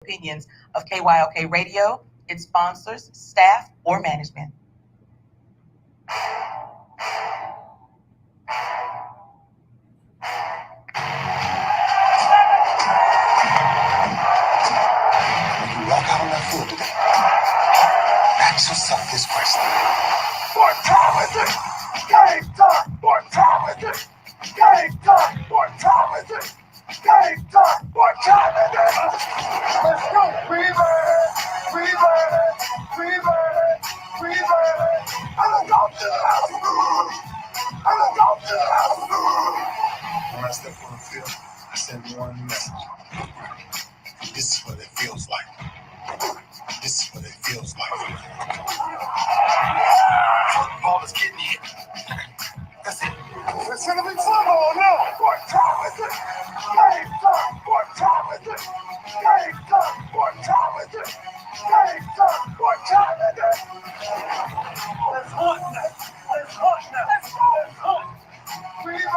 opinions of KYOK Radio, its sponsors, staff, or management. When you walk out on that floor today, ask yourself this question. What time is it? Game time! What time is it? Game time! What time is it? Game time! What time is it? Let's go! We ready! I'm gonna go to the house! I'm gonna go to the house! When I step on the field, I send one message. This is what it feels like. This is what it feels like. Football is getting hit. That's it. It's gonna be football now. What time is it? Game time. What time is it? Game time. What time is it? Game time. What time is it? Let's hunt now. Let's hunt now. Let's hunt. We ready?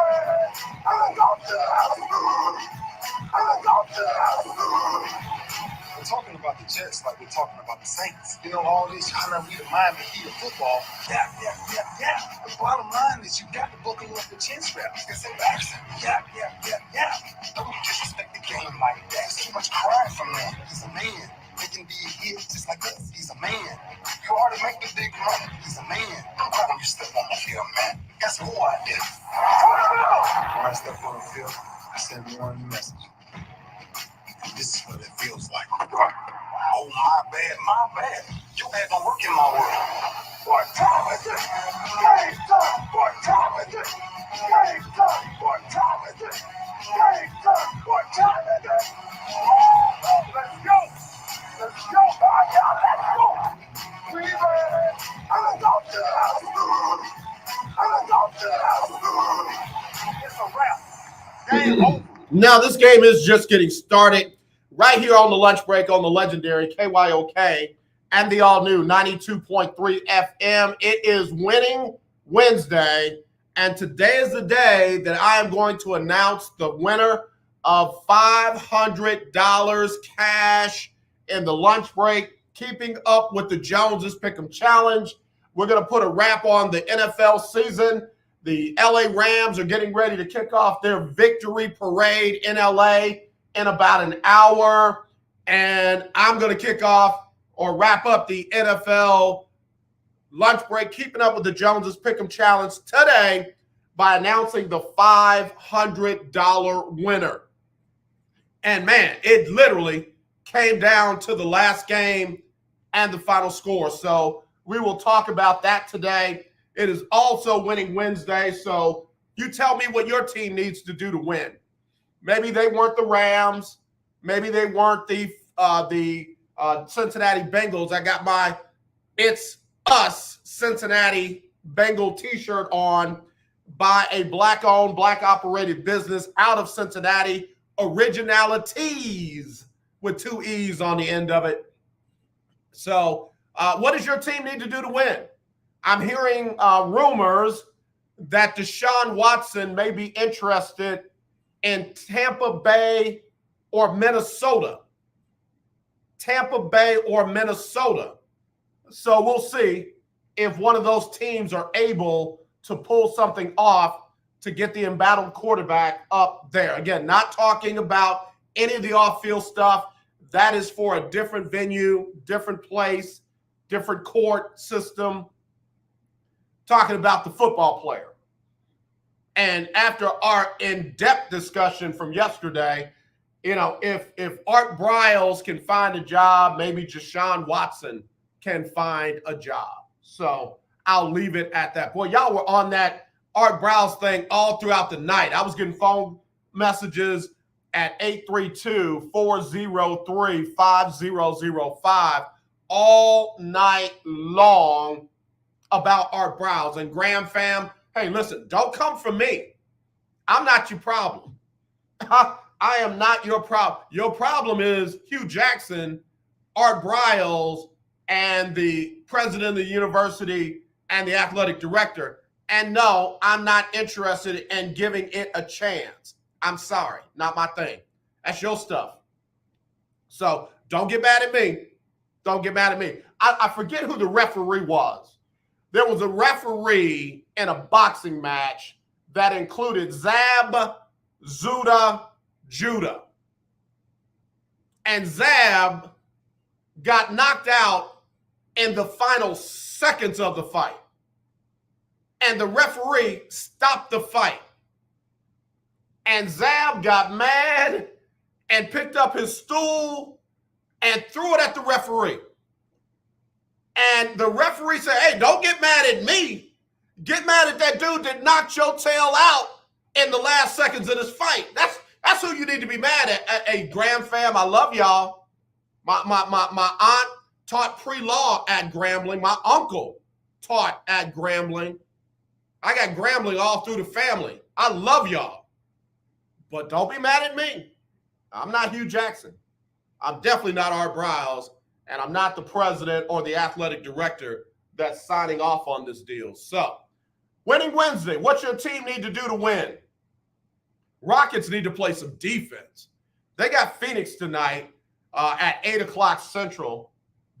I'm gonna go to the house. I'm gonna go to the house. We're talking about the Jets like we're talking about the Saints. You know, all this trying to read the Miami Heat of football. Yeah. The bottom line is you got to buckle up the chin straps. It's embarrassing. Yeah. Don't disrespect the game like that. It's too much crying from him. He's a man. They can be a hit just like us. He's a man. You already make the big run. He's a man. I'm proud of you step on the field, man. That's who I did. When I step on the field, I send one message. This is what it feels like. Oh, my bad. You had no work in my world. What time is it? Game time. What time is it? Game time. What time is it? Game time. What time is it? Let's go. Let's go. Let's go. We ready? I'm gonna go to the house. I'm gonna go to the house. It's a wrap. Game over. Now, this game is just getting started right here on the lunch break on the legendary KYOK and the all-new 92.3 FM. It is Winning Wednesday, and today is the day that I am going to announce the winner of $500 cash in the lunch break, keeping up with the Joneses Pick'em Challenge. We're going to put a wrap on the NFL season. The LA Rams are getting ready to kick off their victory parade in LA in about an hour. And I'm going to kick off or wrap up the NFL lunch break, keeping up with the Joneses Pick'em Challenge today by announcing the $500 winner. And man, it literally came down to the last game and the final score. So we will talk about that today. It is also Winning Wednesday, so you tell me what your team needs to do to win. Maybe they weren't the Rams. Maybe they weren't the Cincinnati Bengals. I got my It's Us Cincinnati Bengal t-shirt on by a black-owned, black-operated business out of Cincinnati, Originalities, with 2 E's on the end of it. So what does your team need to do to win? I'm hearing rumors that Deshaun Watson may be interested in Tampa Bay or Minnesota. So we'll see if one of those teams are able to pull something off to get the embattled quarterback up there. Again, not talking about any of the off-field stuff. That is for a different venue, different place, different court system. Talking about the football player. And after our in-depth discussion from yesterday, you know, if Art Briles can find a job, maybe Deshaun Watson can find a job. So I'll leave it at that. Boy, y'all were on that Art Briles thing all throughout the night. I was getting phone messages at 832-403-5005 all night long about Art Briles. And Graham fam, hey, listen, don't come for me. I'm not your problem. I am not your problem. Your problem is Hugh Jackson, Art Briles, and the president of the university and the athletic director. And no, I'm not interested in giving it a chance. I'm sorry, not my thing. That's your stuff. So Don't get mad at me. Don't get mad at me. I forget who the referee was. There was a referee in a boxing match that included Zab Judah. And Zab got knocked out in the final seconds of the fight. And the referee stopped the fight. And Zab got mad and picked up his stool and threw it at the referee. And the referee said, hey, don't get mad at me. Get mad at that dude that knocked your tail out in the last seconds of this fight. That's who you need to be mad at. Hey, Graham fam, I love y'all. My aunt taught pre-law at Grambling. My uncle taught at Grambling. I got Grambling all through the family. I love y'all. But don't be mad at me. I'm not Hugh Jackson. I'm definitely not Art Briles, and I'm not the president or the athletic director that's signing off on this deal. So, winning Wednesday, what's your team need to do to win? Rockets need to play some defense. They got Phoenix tonight at 8 o'clock Central.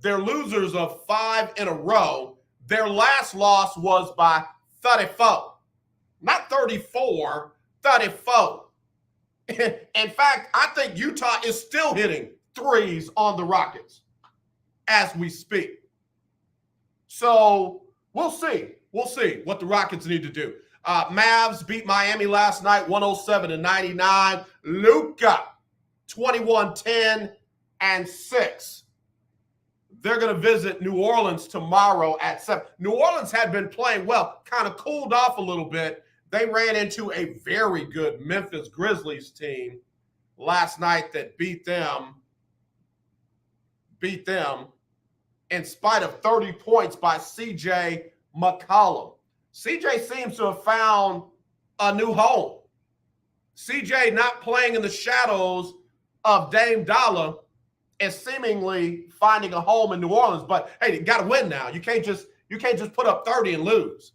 They're losers of 5 in a row. Their last loss was by 34. Not 34, 34. In fact, I think Utah is still hitting threes on the Rockets as we speak. So we'll see. We'll see what the Rockets need to do. Mavs beat Miami last night, 107-99. Luka, 21-10 and 6. They're going to visit New Orleans tomorrow at 7. New Orleans had been playing well, kind of cooled off a little bit. They ran into a very good Memphis Grizzlies team last night that beat them in spite of 30 points by C.J. McCollum. C.J. seems to have found a new home. C.J. not playing in the shadows of Dame Dollar is seemingly finding a home in New Orleans. But hey, you got to win now. You can't just put up 30 and lose.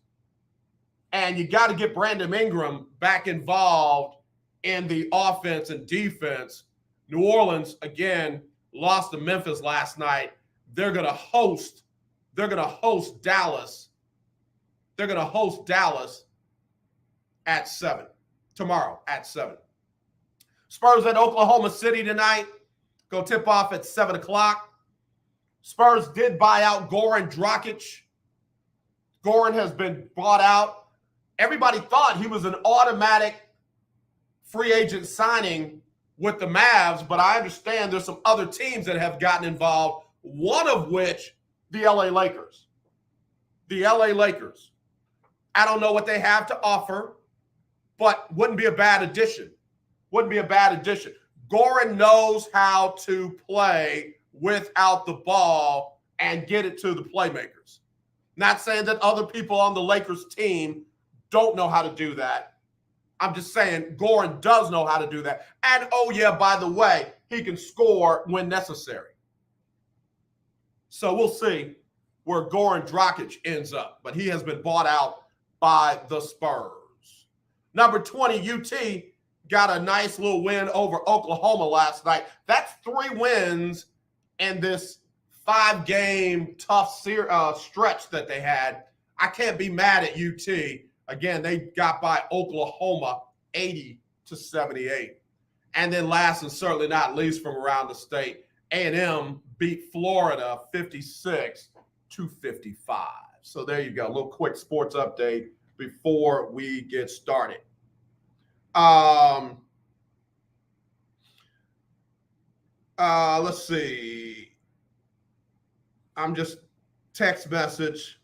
And you got to get Brandon Ingram back involved in the offense and defense. New Orleans again lost to Memphis last night. They're going to host Dallas. They're going to host Dallas at 7 tomorrow at 7. Spurs at Oklahoma City tonight. Go tip off at 7 o'clock. Spurs did buy out Goran Dragic. Goran has been bought out. Everybody thought he was an automatic free agent signing with the Mavs, but I understand there's some other teams that have gotten involved, one of which the LA Lakers. The LA Lakers. I don't know what they have to offer, but wouldn't be a bad addition. Wouldn't be a bad addition. Goran knows how to play without the ball and get it to the playmakers. Not saying that other people on the Lakers team don't know how to do that. I'm just saying Goran does know how to do that. And, oh, yeah, by the way, he can score when necessary. So we'll see where Goran Dragic ends up. But he has been bought out by the Spurs. Number 20, UT got a nice little win over Oklahoma last night. That's 3 wins in this 5-game tough stretch that they had. I can't be mad at UT. Again, they got by Oklahoma 80-78. And then last and certainly not least from around the state, A&M beat Florida 56-55. So there you go. A little quick sports update before we get started. Let's see. I'm just text message.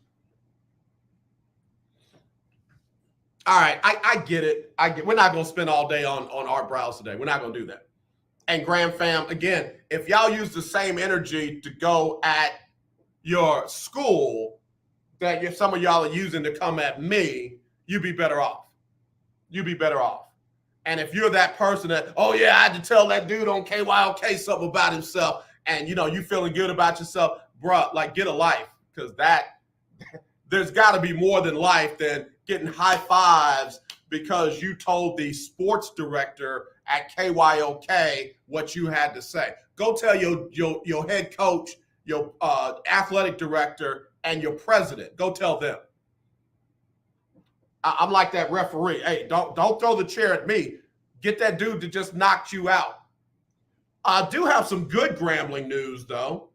All right, I get it. We're not going to spend all day on Art Briles today. We're not going to do that. And Graham fam, again, if y'all use the same energy to go at your school that some of y'all are using to come at me, you'd be better off. You'd be better off. And if you're that person that, oh, yeah, I had to tell that dude on KYOK something about himself, and, you feeling good about yourself, bruh, like, get a life, because there's got to be more than life than getting high fives because you told the sports director at KYOK what you had to say. Go tell your head coach, your athletic director, and your president. Go tell them. I'm like that referee. Hey, don't throw the chair at me. Get that dude to just knock you out. I do have some good Grambling news, though.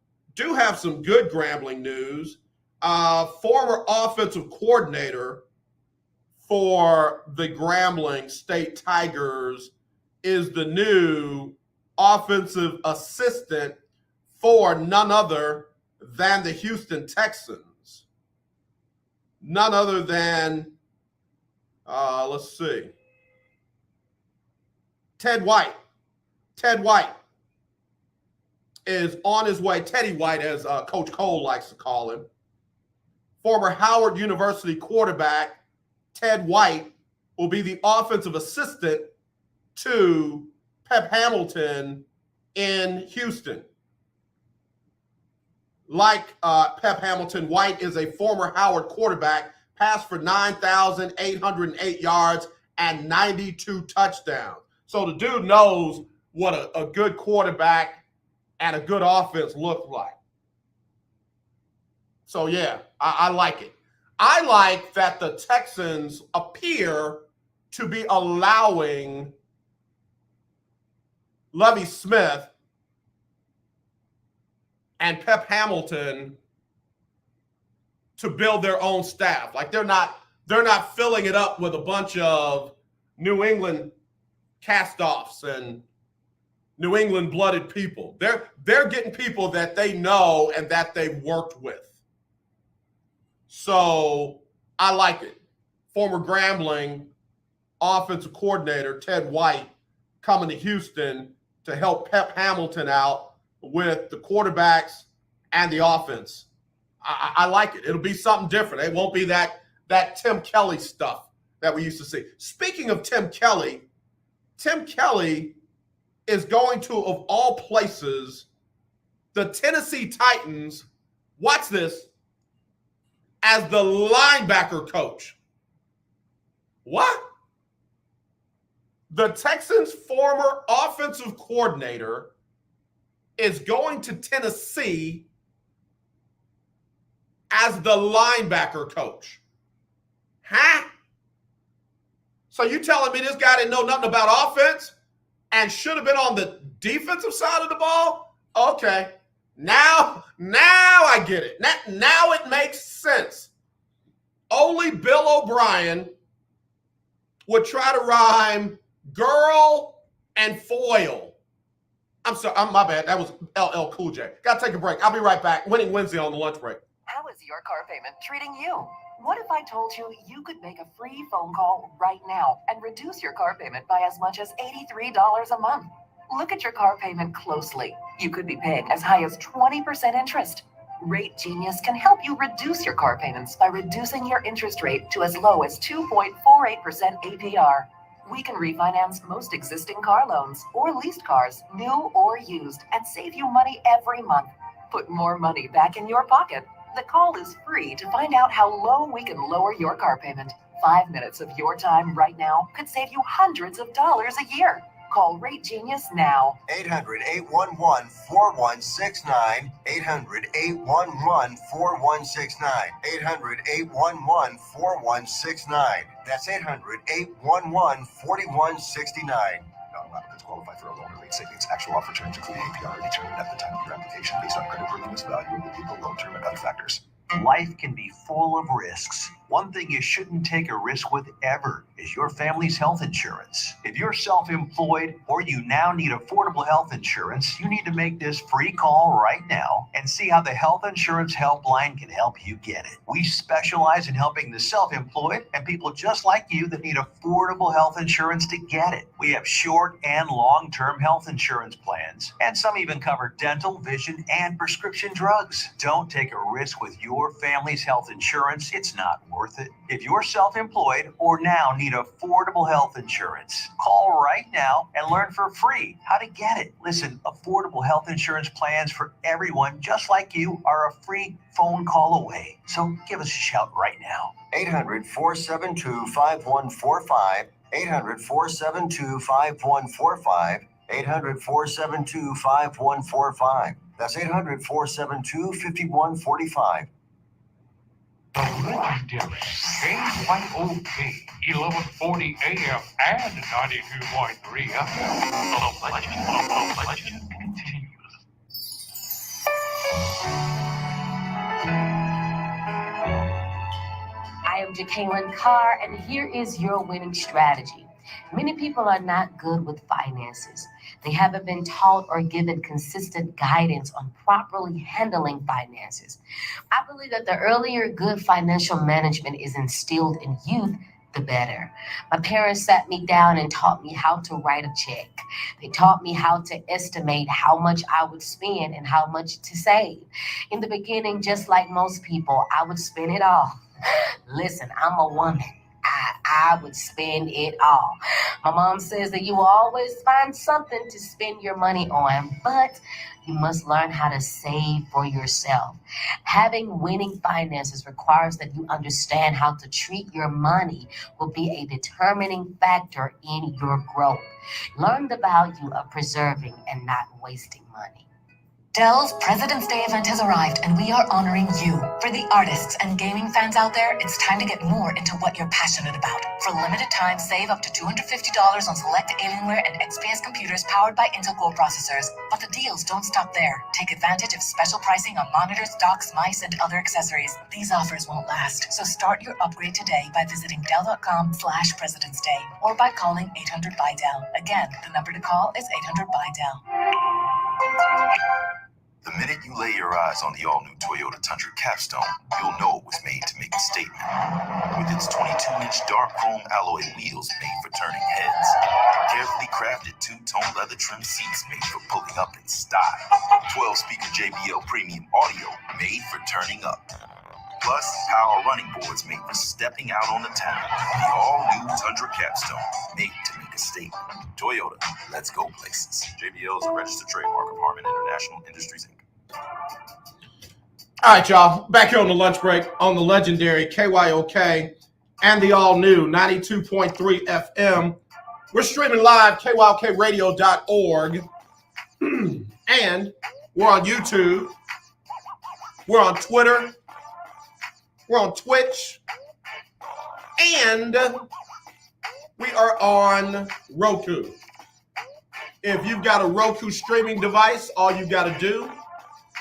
Former offensive coordinator for the Grambling State Tigers is the new offensive assistant for none other than the Houston Texans. None other than, let's see, Ted White. Ted White is on his way. Teddy White, as Coach Cole likes to call him. Former Howard University quarterback Ted White will be the offensive assistant to Pep Hamilton in Houston. Like Pep Hamilton, White is a former Howard quarterback, passed for 9,808 yards and 92 touchdowns. So the dude knows what a good quarterback and a good offense look like. So, yeah, I like it. I like that the Texans appear to be allowing Lovie Smith and Pep Hamilton to build their own staff. Like they're not filling it up with a bunch of New England cast-offs and New England blooded people. They're getting people that they know and that they've worked with. So I like it. Former Grambling offensive coordinator Ted White coming to Houston to help Pep Hamilton out with the quarterbacks and the offense. I like it. It'll be something different. It won't be that Tim Kelly stuff that we used to see. Speaking of Tim Kelly is going to, of all places, the Tennessee Titans, watch this, as the linebacker coach. What? The Texans' former offensive coordinator is going to Tennessee as the linebacker coach. Huh? So you telling me this guy didn't know nothing about offense and should have been on the defensive side of the ball? Okay. Now I get it. Now it makes sense. Only Bill O'Brien would try to rhyme girl and foil. I'm sorry, my bad. That was LL Cool J. Got to take a break. I'll be right back. Winning Wednesday on the lunch break. How is your car payment treating you? What if I told you you could make a free phone call right now and reduce your car payment by as much as $83 a month? Look at your car payment closely. You could be paying as high as 20% interest. Rate Genius can help you reduce your car payments by reducing your interest rate to as low as 2.48% APR. We can refinance most existing car loans or leased cars, new or used, and save you money every month. Put more money back in your pocket. The call is free to find out how low we can lower your car payment. 5 minutes of your time right now could save you hundreds of dollars a year. Call Rate Genius now. 800-811-4169. 800-811-4169. 800-811-4169. That's 800-811-4169. Not applicants qualify for a loan or rate savings. Actual offer terms including APR are determined at the time of your application based on creditworthiness, value of the vehicle, loan term, and other factors. Life can be full of risks. One thing you shouldn't take a risk with ever is your family's health insurance. If you're self-employed or you now need affordable health insurance, you need to make this free call right now and see how the Health Insurance Helpline can help you get it. We specialize in helping the self-employed and people just like you that need affordable health insurance to get it. We have short and long-term health insurance plans, and some even cover dental, vision, and prescription drugs. Don't take a risk with your family's health insurance. It's not worth it. If you're self-employed or now need affordable health insurance, call right now and learn for free how to get it. Listen, affordable health insurance plans for everyone just like you are a free phone call away. So give us a shout right now. 800-472-5145. 800-472-5145. 800-472-5145. That's 800-472-5145. The legendary KYOK 1140 AM and 92.3 FM. The legend continues. I am Jacqueline Carr, and here is your winning strategy. Many people are not good with finances. They haven't been taught or given consistent guidance on properly handling finances. I believe that the earlier good financial management is instilled in youth, the better. My parents sat me down and taught me how to write a check. They taught me how to estimate how much I would spend and how much to save. In the beginning, just like most people, I would spend it all. Listen, I'm a woman. I would spend it all. My mom says that you will always find something to spend your money on, but you must learn how to save for yourself. Having winning finances requires that you understand how to treat your money will be a determining factor in your growth. Learn the value of preserving and not wasting money. Dell's President's Day event has arrived, and we are honoring you. For the artists and gaming fans out there, it's time to get more into what you're passionate about. For limited time, save up to $250 on select Alienware and XPS computers powered by Intel Core processors. But the deals don't stop there. Take advantage of special pricing on monitors, docks, mice, and other accessories. These offers won't last, so start your upgrade today by visiting Dell.com/President's Day or by calling 800-BUY-DELL. Again, the number to call is 800-BUY-DELL. The minute you lay your eyes on the all-new Toyota Tundra Capstone, you'll know it was made to make a statement. With its 22-inch dark chrome alloy wheels made for turning heads, carefully crafted two-tone leather trim seats made for pulling up in style, 12-speaker JBL premium audio made for turning up. Plus, power running boards made for stepping out on the town. The all-new Tundra Capstone, made to make a statement. Toyota, let's go places. JBL is a registered trademark of Harman International Industries, Inc. All right, y'all. Back here on the lunch break on the legendary KYOK and the all-new 92.3 FM. We're streaming live, kyokradio.org. And we're on YouTube. We're on Twitter. We're on Twitch, and we are on Roku. If you've got a Roku streaming device, all you got to do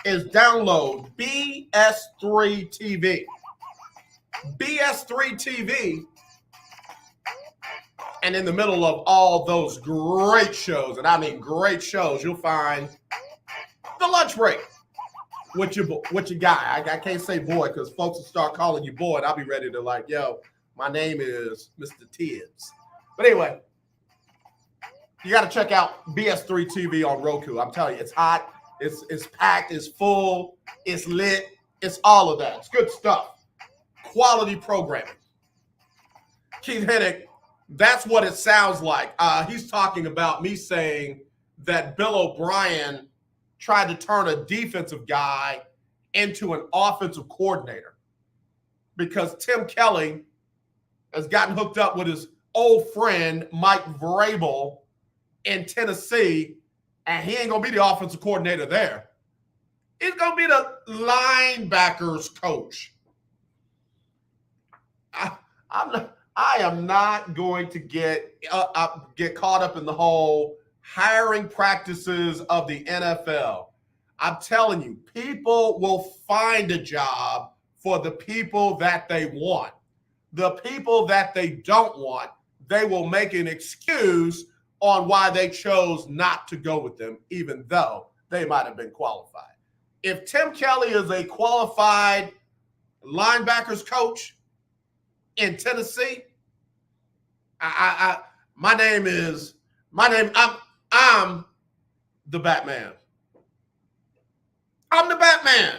is download BS3 TV. BS3 TV, and in the middle of all those great shows, and I mean great shows, you'll find The Lunch Break. What your guy? I can't say boy because folks will start calling you boy, and I'll be ready to like, yo, my name is Mr. Tibbs. But anyway, you got to check out BS3 TV on Roku. I'm telling you, it's hot, it's packed, it's full, it's lit, it's all of that. It's good stuff. Quality programming. Keith Hennick, that's what it sounds like. He's talking about me saying that Bill O'Brien tried to turn a defensive guy into an offensive coordinator because Tim Kelly has gotten hooked up with his old friend Mike Vrabel in Tennessee, and he ain't going to be the offensive coordinator there. He's going to be the linebackers coach. I am not going to get caught up in the whole hiring practices of the NFL. I'm telling you, people will find a job for the people that they want. The people that they don't want, they will make an excuse on why they chose not to go with them, even though they might have been qualified. If Tim Kelly is a qualified linebackers coach in Tennessee, I'm the Batman. I'm the Batman.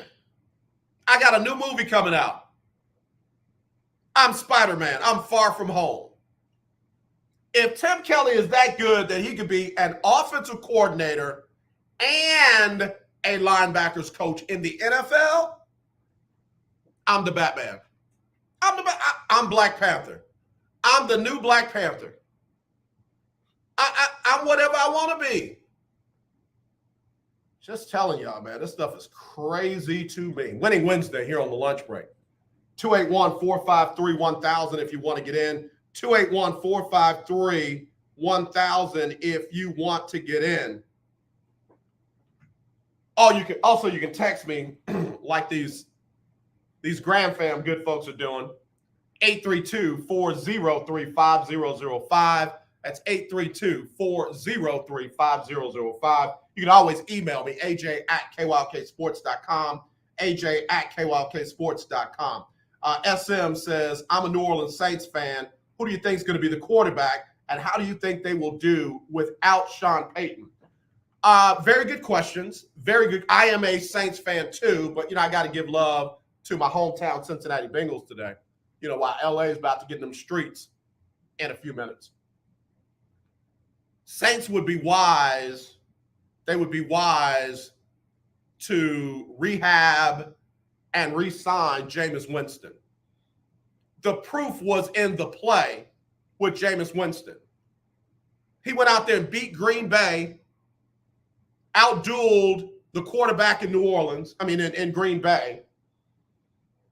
I got a new movie coming out. I'm Spider-Man. I'm Far From Home. If Tim Kelly is that good that he could be an offensive coordinator and a linebackers coach in the NFL, I'm the Batman. I'm Black Panther. I'm the new Black Panther. I'm whatever I want to be. Just telling y'all, man, this stuff is crazy to me. Winning Wednesday here on the lunch break. 281-453-1000 if you want to get in. 281-453-1000 if you want to get in. Oh, you can text me like these Grand Fam good folks are doing. 832-403-5005. That's 832-403-5005. You can always email me, aj@kyoksports.com, aj@kyoksports.com. SM says, I'm a New Orleans Saints fan. Who do you think is going to be the quarterback, and how do you think they will do without Sean Payton? Very good questions. Very good. I am a Saints fan too, but, I got to give love to my hometown Cincinnati Bengals today, while LA is about to get in them streets in a few minutes. Saints would be wise. They would be wise to rehab and re-sign Jameis Winston. The proof was in the play with Jameis Winston. He went out there and beat Green Bay, outdueled the quarterback in New Orleans, in Green Bay,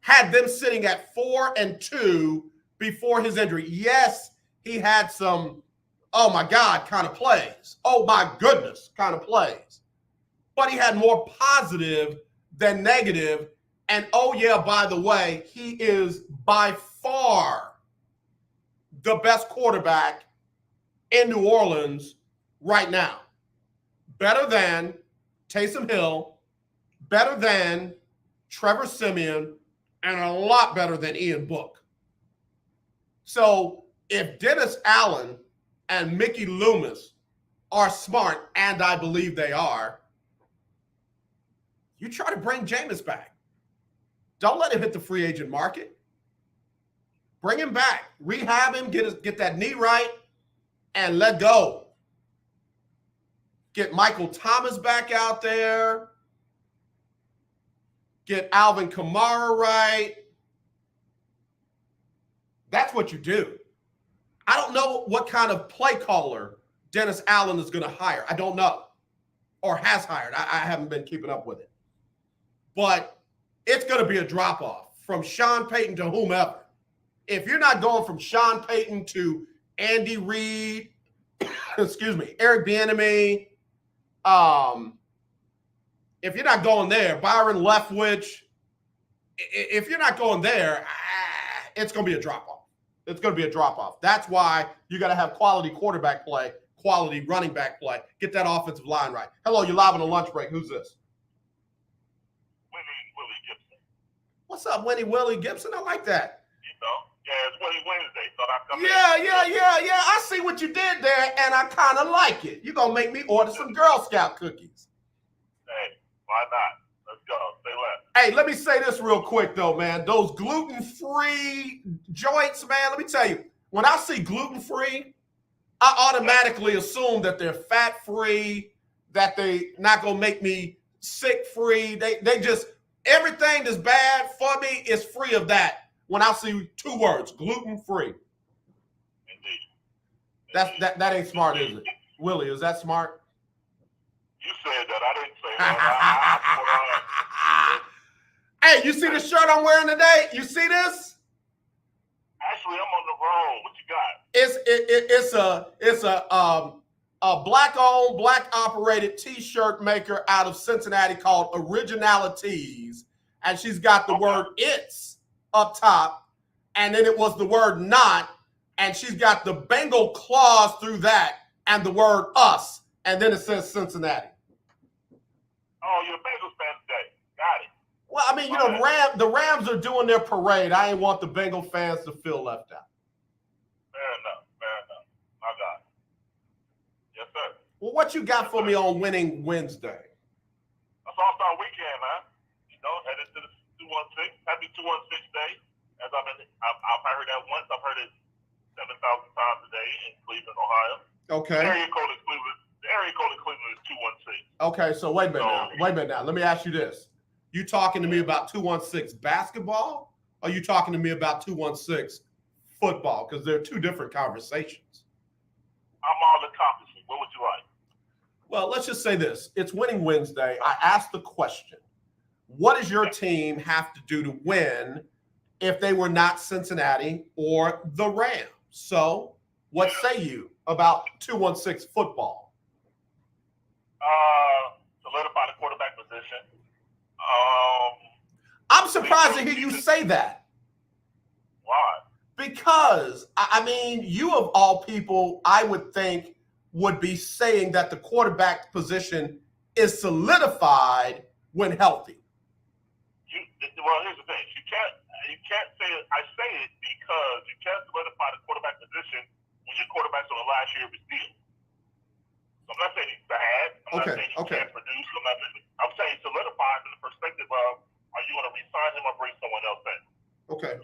had them sitting at 4-2 before his injury. Yes, he had some, oh my God, kind of plays. Oh my goodness, kind of plays. But he had more positive than negative. And oh yeah, by the way, he is by far the best quarterback in New Orleans right now. Better than Taysom Hill, better than Trevor Siemian, and a lot better than Ian Book. So if Dennis Allen and Mickey Loomis are smart, and I believe they are, you try to bring Jameis back. Don't let him hit the free agent market. Bring him back. Rehab him, get that knee right, and let go. Get Michael Thomas back out there. Get Alvin Kamara right. That's what you do. I don't know what kind of play caller Dennis Allen is going to hire. I don't know. Or has hired. I haven't been keeping up with it. But it's going to be a drop-off from Sean Payton to whomever. If you're not going from Sean Payton to Andy Reid, Eric Bieniemy, if you're not going there, Byron Leftwich, if you're not going there, it's going to be a drop-off. It's going to be a drop-off. That's why you got to have quality quarterback play, quality running back play. Get that offensive line right. Hello, you're live on the lunch break. Who's this? Winnie Willie Gibson. What's up, Winnie Willie Gibson? I like that. Yeah, it's Winnie Wednesday, so I come Yeah. I see what you did there, and I kind of like it. You're going to make me order some Girl Scout cookies. Hey, why not? Let's go. Say less. Hey, let me say this real quick, though, man. Those gluten-free joints, man, let me tell you, when I see gluten-free, I automatically assume that they're fat-free, that they not going to make me sick-free. They just, everything that's bad for me is free of that. When I see two words, gluten-free. Indeed. That ain't smart, is it? Willie, is that smart? You said that. I didn't say that. Hey, you see the shirt I'm wearing today? You see this? Actually, I'm on the road. What you got? It's a black-owned, black-operated T-shirt maker out of Cincinnati called Originalities, and she's got the word "it's" up top, and then it was the word "not," and she's got the Bengal claws through that, and the word "us," and then it says Cincinnati. Oh, you're a Bengals fan today. Got it. Well, I mean, the Rams are doing their parade. I ain't want the Bengal fans to feel left out. Fair enough. My God. Yes, sir. Well, what you got for me on Winning Wednesday? That's All-Star Weekend, man. Headed to the 216. Happy 216 day. As I've heard that once. I've heard it 7,000 times a day in Cleveland, Ohio. Okay. The area code in Cleveland is 216. Okay, so wait a minute now. Let me ask you this. You talking to me about 216 basketball, or you talking to me about 216 football? Because they're two different conversations. I'm all encompassing. What would you like? Well, let's just say this. It's Winning Wednesday. I asked the question, what does your team have to do to win if they were not Cincinnati or the Rams? So what say you about 216 football? Solidify the quarterback position. I'm surprised to hear you say that. Why? Because, I mean, you of all people, I would think, would be saying that the quarterback position is solidified when healthy. Well, here's the thing. You can't say it. I say it because you can't solidify the quarterback position when your quarterback's on the last year of his deal. So I'm not saying he's bad. I'm not saying he can't produce. I'm saying solidify from the perspective of, are you going to re-sign him or bring someone else in? Okay.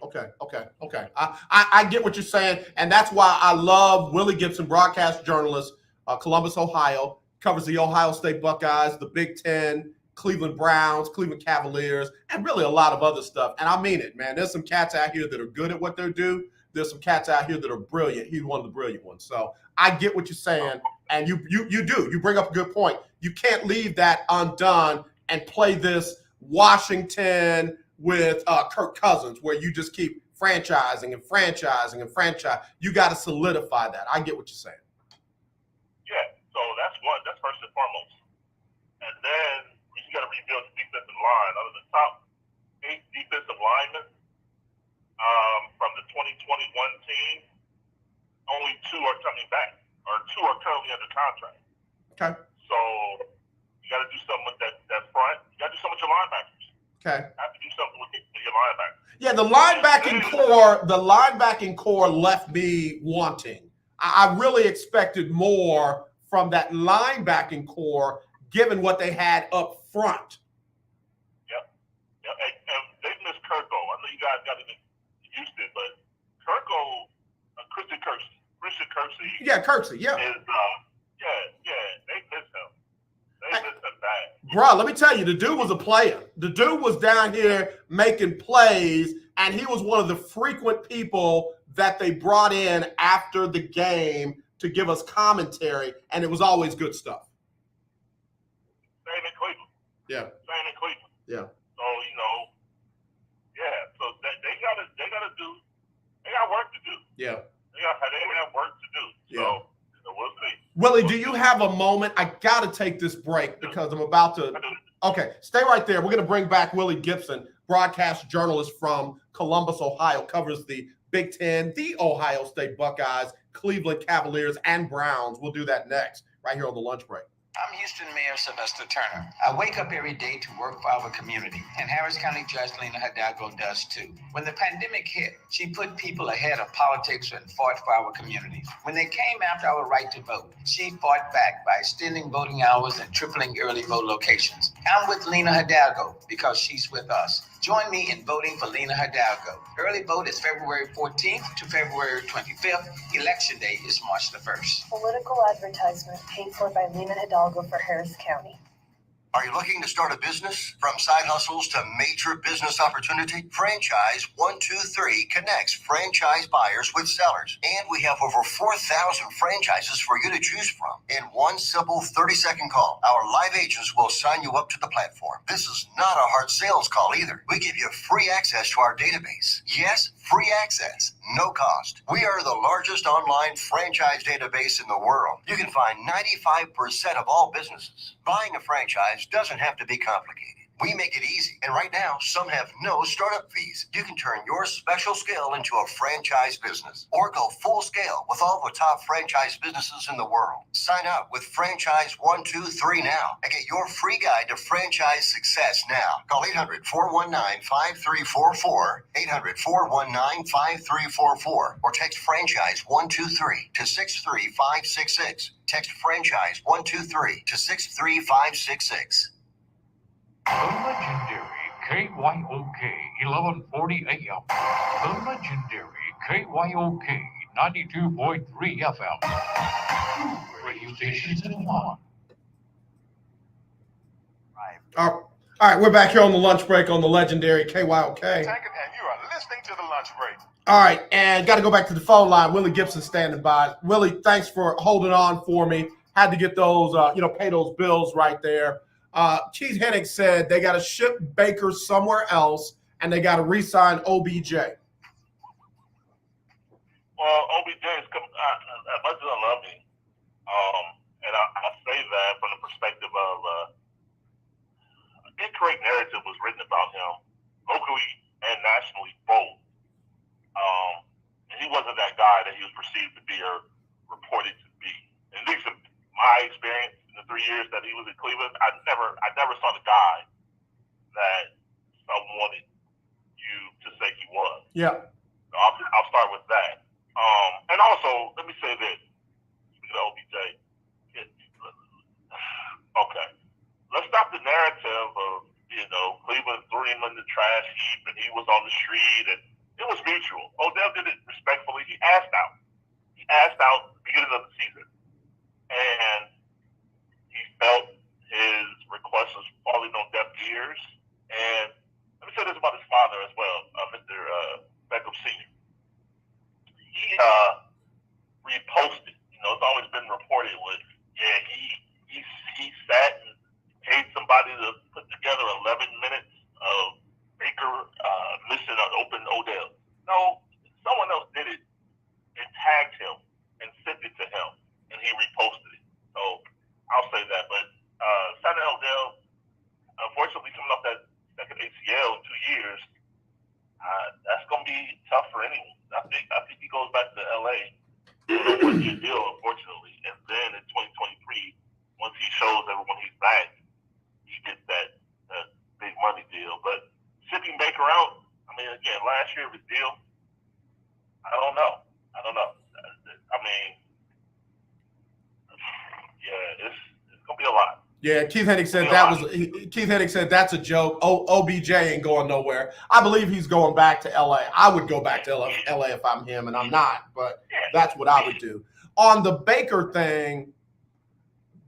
I get what you're saying, and that's why I love Willie Gibson, broadcast journalist, Columbus, Ohio, covers the Ohio State Buckeyes, the Big Ten, Cleveland Browns, Cleveland Cavaliers, and really a lot of other stuff. And I mean it, man. There's some cats out here that are good at what they do. There's some cats out here that are brilliant. He's one of the brilliant ones. So I get what you're saying, and you do. You bring up a good point. You can't leave that undone and play this Washington with Kirk Cousins, where you just keep franchising. You got to solidify that. I get what you're saying. Yeah, so that's one. That's first and foremost. And then you got to rebuild the defensive line. Out of the top 8 defensive linemen from the 2021 team, only 2 are coming back, or 2 are currently under contract. Okay. So you got to do something with that front. You got to do something with your linebackers. Okay. Have to do something with your linebackers. Yeah, the linebacking core left me wanting. I really expected more from that linebacking core, given what they had up front. Yep. And they missed Kirko. I know you guys got to get used to it, but Kirko, Christian Kirksey. Yeah, Kirksey. Yeah. Is they miss him. They miss him bad. Bro, let me tell you, the dude was a player. The dude was down here making plays, and he was one of the frequent people that they brought in after the game to give us commentary, and it was always good stuff. Same in Cleveland. Yeah. Same in Cleveland. Yeah. So, so they got work to do. Yeah. They have work to do. Yeah. So we'll see. Willie, do you have a moment? I got to take this break because I'm about to. Okay, stay right there. We're going to bring back Willie Gibson, broadcast journalist from Columbus, Ohio, covers the Big Ten, the Ohio State Buckeyes, Cleveland Cavaliers, and Browns. We'll do that next, right here on the lunch break. I'm Houston Mayor Sylvester Turner. I wake up every day to work for our community, and Harris County Judge Lena Hidalgo does too. When the pandemic hit, she put people ahead of politics and fought for our communities. When they came after our right to vote, she fought back by extending voting hours and tripling early vote locations. I'm with Lena Hidalgo because she's with us. Join me in voting for Lena Hidalgo. Early vote is February 14th to February 25th. Election day is March the 1st. Political advertisement paid for by Lena Hidalgo for Harris County. Are you looking to start a business? From side hustles to major business opportunity, Franchise 123 connects franchise buyers with sellers. And we have over 4,000 franchises for you to choose from. In one simple 30-second call, our live agents will sign you up to the platform. This is not a hard sales call either. We give you free access to our database. Yes, free access, no cost. We are the largest online franchise database in the world. You can find 95% of all businesses. Buying a franchise doesn't have to be complicated. We make it easy. And right now, some have no startup fees. You can turn your special skill into a franchise business or go full scale with all the top franchise businesses in the world. Sign up with Franchise 123 now and get your free guide to franchise success now. Call 800-419-5344, 800-419-5344, or text Franchise 123 to 63566. Text Franchise 123 to 63566. The legendary KYOK 1140 AM. The legendary KYOK 92.3 FM. Two radio stations in one. All right, we're back here on the lunch break on the legendary KYOK. And you are listening to the lunch break. All right, and got to go back to the phone line. Willie Gibson standing by. Willie, thanks for holding on for me. had to get those, pay those bills right there. Keith Hennig said they got to ship Baker somewhere else and they got to re-sign OBJ. Well, OBJ is as much as I love him, and I say that from the perspective of incorrect narrative was written about him locally and nationally both. And he wasn't that guy that he was perceived to be or reported to be. At least in my experience in the 3 years that he was in Cleveland, I never saw the guy that some wanted you to say he was. Yeah. So I'll start with that. And also, let me say this. Speaking of OBJ, okay. Let's stop the narrative of, Cleveland threw him in the trash heap and he was on the street, and it was mutual. Odell did it respectfully. He asked out. At the beginning of the season. And he felt his request was falling on deaf ears. And let me say this about his father as well, Mr. Beckham Sr. He reposted. It's always been reported with, he sat and paid somebody to put together 11 minutes of Baker missing an open Odell. No, someone else did it and tagged him and sent it to him, and he reposted it. So I'll say that. But signing Odell, unfortunately, coming off that second ACL in 2 years, that's going to be tough for anyone. I think he goes back to LA for a 1-year deal, unfortunately, and then in 2023, once he shows everyone he's back, he gets that big money deal. But shipping Baker out, again, last year was deal. I don't know. It's gonna be a lot. Yeah, Keith Hennig said that's a joke. OBJ ain't going nowhere. I believe he's going back to LA. I would go back to LA if I'm him, and I'm not, but that's what I would do. On the Baker thing,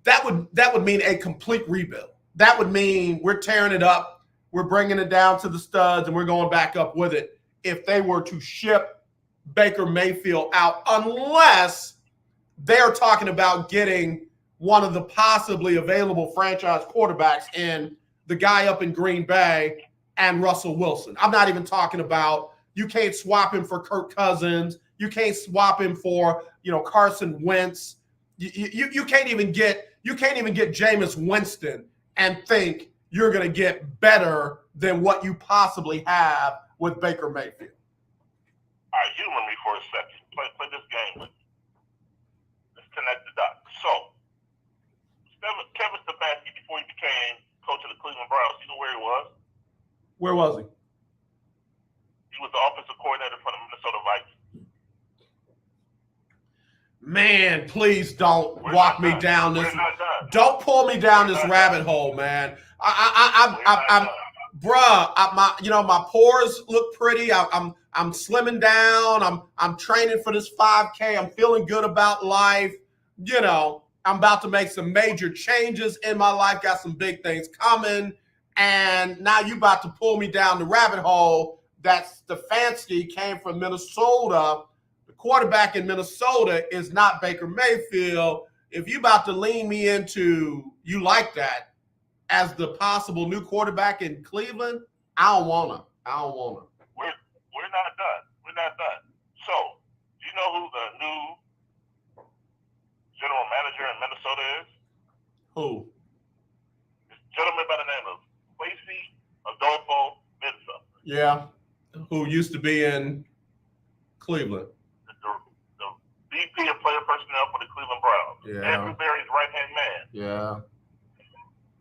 that would mean a complete rebuild. That would mean we're tearing it up, we're bringing it down to the studs, and we're going back up with it if they were to ship Baker Mayfield out, unless they're talking about getting one of the possibly available franchise quarterbacks in the guy up in Green Bay and Russell Wilson. I'm not even talking about, you can't swap him for Kirk Cousins. You can't swap him for, Carson Wentz. You can't even get Jameis Winston and think you're going to get better than what you possibly have with Baker Mayfield. All right, humor me for a second. Play this game with me. Let's connect the dots. So, Kevin Stefanski, before he became coach of the Cleveland Browns, you know where he was? Where was he? He was the offensive coordinator for the Minnesota Vikings. Man, please don't walk me down this. Don't pull me down this rabbit hole, man. My pores look pretty. I'm slimming down. I'm training for this 5K. I'm feeling good about life. I'm about to make some major changes in my life. Got some big things coming. And now you about to pull me down the rabbit hole that Stefanski came from Minnesota. The quarterback in Minnesota is not Baker Mayfield. If you about to lean me into you like that as the possible new quarterback in Cleveland, I don't wanna. We're not done. So, do you know who the new general manager in Minnesota is? Who? This gentleman by the name of Kwesi Adolfo Mensa. Yeah, who used to be in Cleveland. The VP of player personnel for the Cleveland Browns. Yeah. Andrew Berry's right-hand man. Yeah.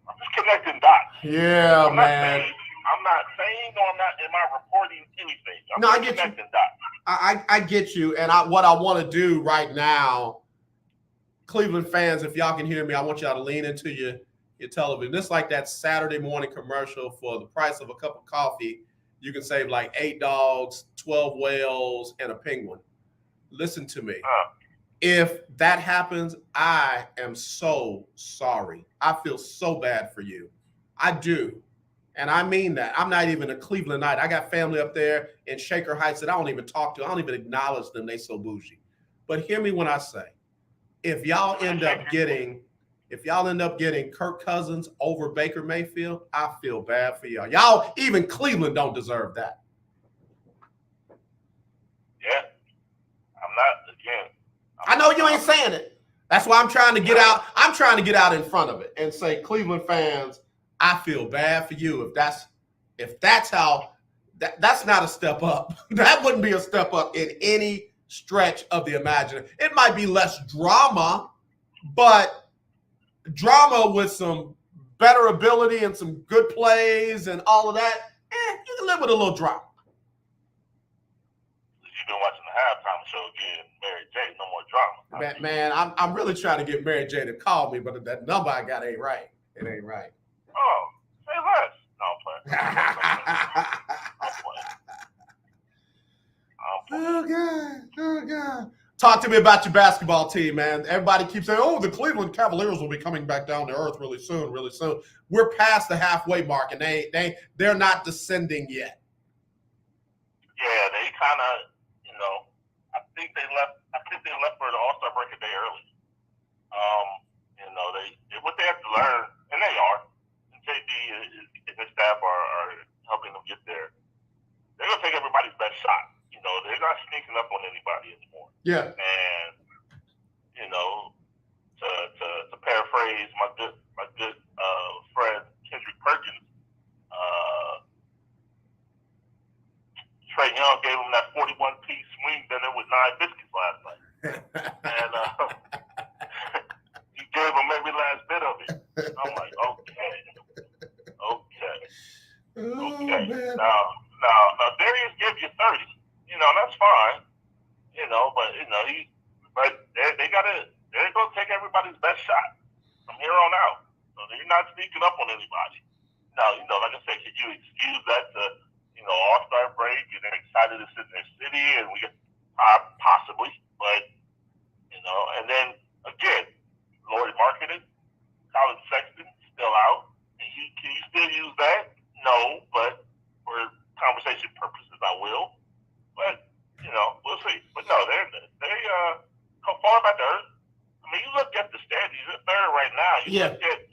I'm just connecting dots. Yeah, man. I'm not saying or am I reporting anything. I get you. I get you. And what I want to do right now, Cleveland fans, if y'all can hear me, I want y'all to lean into your television. It's like that Saturday morning commercial for the price of a cup of coffee. You can save like 8 dogs, 12 whales, and a penguin. Listen to me. If that happens, I am so sorry. I feel so bad for you. I do. And I mean that. I'm not even a Clevelandite. I got family up there in Shaker Heights that I don't even talk to. I don't even acknowledge them. They so bougie. But hear me when I say, if y'all end up getting Kirk Cousins over Baker Mayfield, I feel bad for y'all. Y'all, even Cleveland don't deserve that. Yeah. I'm not, again. I know you ain't saying it. That's why I'm trying to get out. I'm trying to get out in front of it and say, Cleveland fans, I feel bad for you. If that's how, that's not a step up. That wouldn't be a step up in any stretch of the imagination. It might be less drama, but drama with some better ability and some good plays and all of that, you can live with a little drama. You've been watching the halftime show again, Mary J. No more drama. Man, I'm really trying to get Mary J to call me, but that number I got ain't right. It ain't right. Oh, say less. No, I'm playing. Oh, God. Talk to me about your basketball team, man. Everybody keeps saying, oh, the Cleveland Cavaliers will be coming back down to earth really soon. We're past the halfway mark, and they're not descending yet. Yeah, they kind of, I think they left for the All-Star break a day early. What they have to learn, and they are, and JD and his staff are helping them get there. They're going to take everybody's best shot. They're not sneaking up on anybody anymore. Yeah. And, to paraphrase my good friend Kendrick Perkins, Trae Young gave him that 41-piece swing dinner with 9 biscuits last night. And he gave him every last bit of it. I'm like, okay. Man. Now Darius gives you 30. That's fine. But they're gonna take everybody's best shot from here on out. So they're not sneaking up on anybody. Now, like I said, can you excuse that to, All-Star break and they're excited to sit in their city and we get possibly, but and then again, Lori Marketing, Colin Sexton still out. And can you still use that? No, but for conversation purposes, I will. But we'll see. But no, they come far back to earth. I mean, you look at the standings; they're third right now. You look at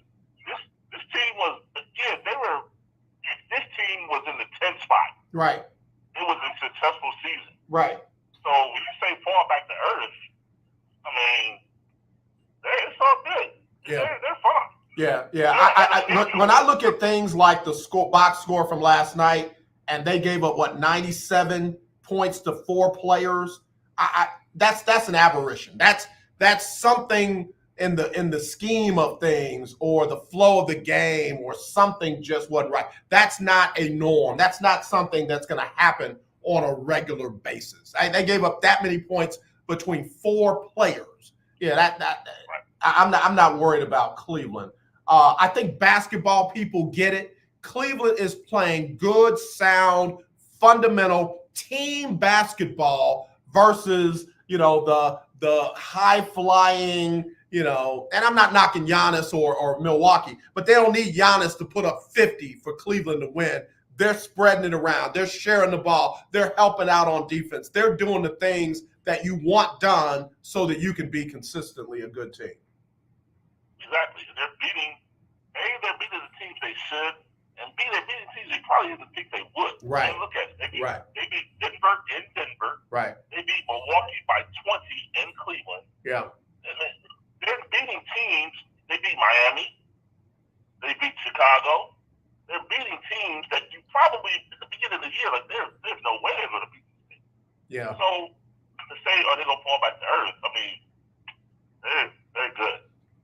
this team was again. If this team was in the 10th spot, right? It was a successful season, right? So when you say fall back to earth, I mean, it's all good. Yeah. They're fun. Yeah. When I look at things like the box score from last night, and they gave up 97 points to 4 players. That's an aberration. That's something in the scheme of things or the flow of the game or something just wasn't right. That's not a norm. That's not something that's going to happen on a regular basis. They gave up that many points between 4 players. Yeah, I'm not worried about Cleveland. I think basketball people get it. Cleveland is playing good, sound, fundamental team basketball versus, the high-flying, and I'm not knocking Giannis or Milwaukee, but they don't need Giannis to put up 50 for Cleveland to win. They're spreading it around. They're sharing the ball. They're helping out on defense. They're doing the things that you want done so that you can be consistently a good team. Exactly. They're beating the teams they should, and they're beating teams they probably didn't think they would. Right. I mean, look at it. They beat Denver in Denver. Right. They beat Milwaukee by 20 in Cleveland. Yeah. And they're beating teams. They beat Miami. They beat Chicago. They're beating teams that you probably at the beginning of the year there's no way they're going to beat these teams. Yeah. So to say they're going to fall back to earth, I mean, they're good.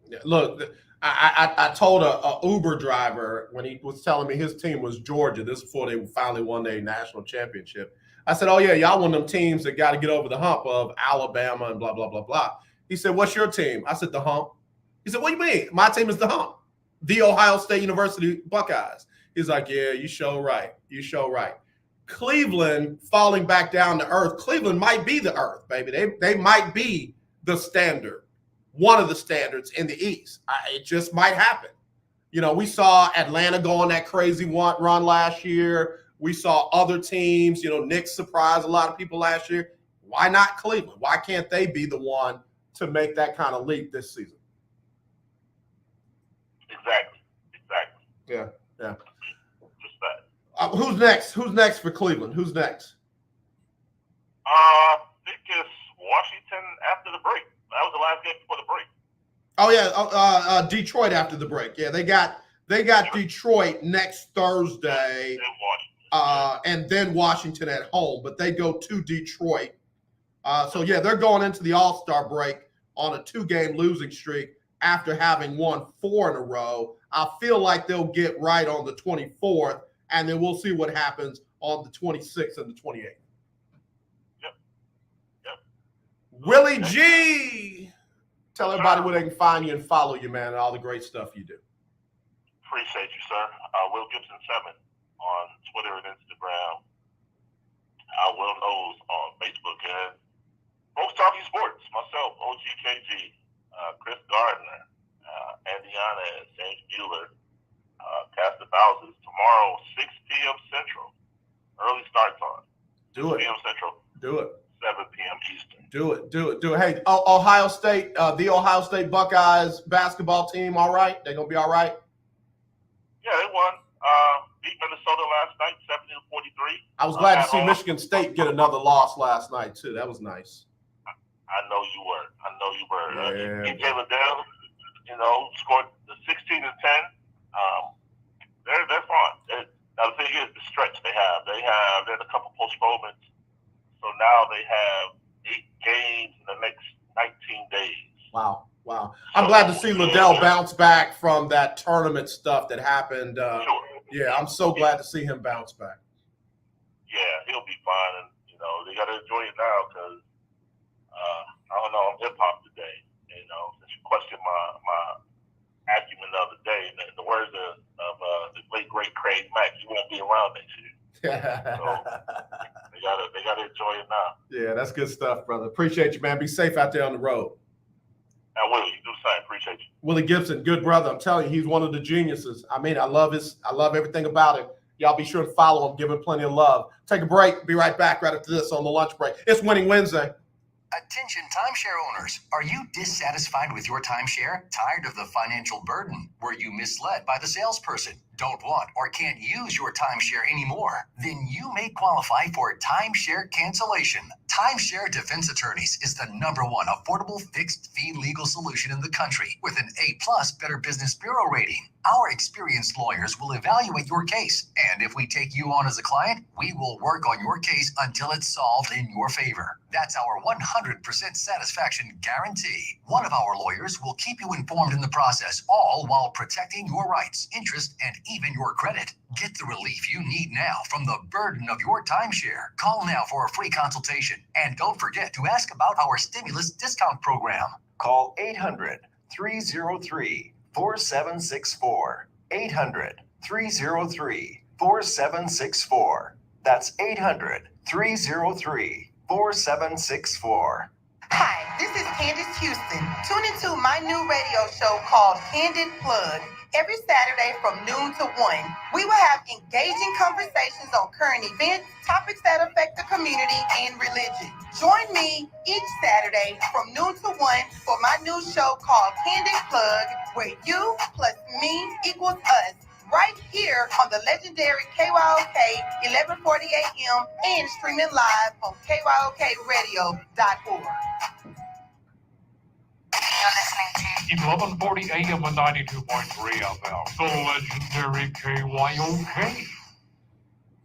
Yeah, look, I told a Uber driver when he was telling me his team was Georgia. This is before they finally won their national championship. I said, oh, yeah, y'all one of them teams that got to get over the hump of Alabama and blah, blah, blah, blah. He said, what's your team? I said, the hump. He said, what do you mean? My team is the hump. The Ohio State University Buckeyes. He's like, yeah, you show right. You show right. Cleveland falling back down to earth. Cleveland might be the earth, baby. They might be the standard. One of the standards in the East. It just might happen. We saw Atlanta go on that crazy run last year. We saw other teams, Knicks surprised a lot of people last year. Why not Cleveland? Why can't they be the one to make that kind of leap this season. Exactly. Yeah. Just that. Who's next? Who's next for Cleveland? Who's next? I think it's Washington after the break. That was the last game before the break. Oh yeah, Detroit after the break. Yeah, they got Detroit next Thursday, and then Washington at home. But they go to Detroit. So yeah, they're going into the All-Star break on a 2-game losing streak after having won 4 in a row. I feel like they'll get right on the 24th, and then we'll see what happens on the 26th and the 28th. Willie G, tell everybody where they can find you and follow you, man, and all the great stuff you do. Appreciate you, sir. Will Gibson 7 on Twitter and Instagram. Will Knows on Facebook, and Folks Talking Sports. Myself, OGKG, Chris Gardner, Andy Yanez, James Mueller, Cast the Thousands. Tomorrow, 6 p.m. Central. Early start time. Do it. 6 p.m. Central. Do it. 7 p.m. Eastern. Do it. Hey, Ohio State, the Ohio State Buckeyes basketball team, all right? They're going to be all right? Yeah, they won. Beat Minnesota last night, 70-43. I was glad to see Michigan State get another loss last night, too. That was nice. I know you were. Yeah. EJ Liddell, scored the 16 and 10. They're fine. Now the thing is the stretch they have. They had a couple postponements, so now they have 8 games in the next 19 days. Wow. I'm glad to see Liddell bounce back from that tournament stuff that happened. Sure. Yeah, I'm so glad to see him bounce back. Yeah, he'll be fine, and they got to enjoy it now because I don't know, I'm hip hop today. Since you questioned my acumen the other day, in the words of the late great Craig Mack, you won't be around next year. So they gotta enjoy it now. Yeah, that's good stuff, brother. Appreciate you, man. Be safe out there on the road. I will. You do the same. Appreciate you. Willie Gibson, good brother. I'm telling you, he's one of the geniuses. I mean, I love everything about him. Y'all be sure to follow him, give him plenty of love. Take a break. Be right back right after this on the lunch break. It's Winning Wednesday. Attention timeshare owners. Are you dissatisfied with your timeshare? Tired of the financial burden? Were you misled by the salesperson? Don't want or can't use your timeshare anymore? Then you may qualify for timeshare cancellation. Timeshare Defense Attorneys is the #1 affordable fixed fee legal solution in the country with an A+ Better Business Bureau rating. Our experienced lawyers will evaluate your case, and if we take you on as a client, we will work on your case until it's solved in your favor. That's our 100% satisfaction guarantee. One of our lawyers will keep you informed in the process, all while protecting your rights, interest, and even your credit. Get the relief you need now from the burden of your timeshare. Call now for a free consultation, and don't forget to ask about our stimulus discount program. Call 800-303-4764. 800-303-4764. That's 800-303-4764. Hi, this is Candace Houston. Tune into my new radio show called Candid Plug. Every Saturday from noon to 1, we will have engaging conversations on current events, topics that affect the community, and religion. Join me each Saturday from noon to 1 for my new show called Candid Plug, where you plus me equals us, right here on the legendary KYOK 1140 AM and streaming live on KYOKradio.org. 1140 AM and 92.3 FM. The legendary KYOK.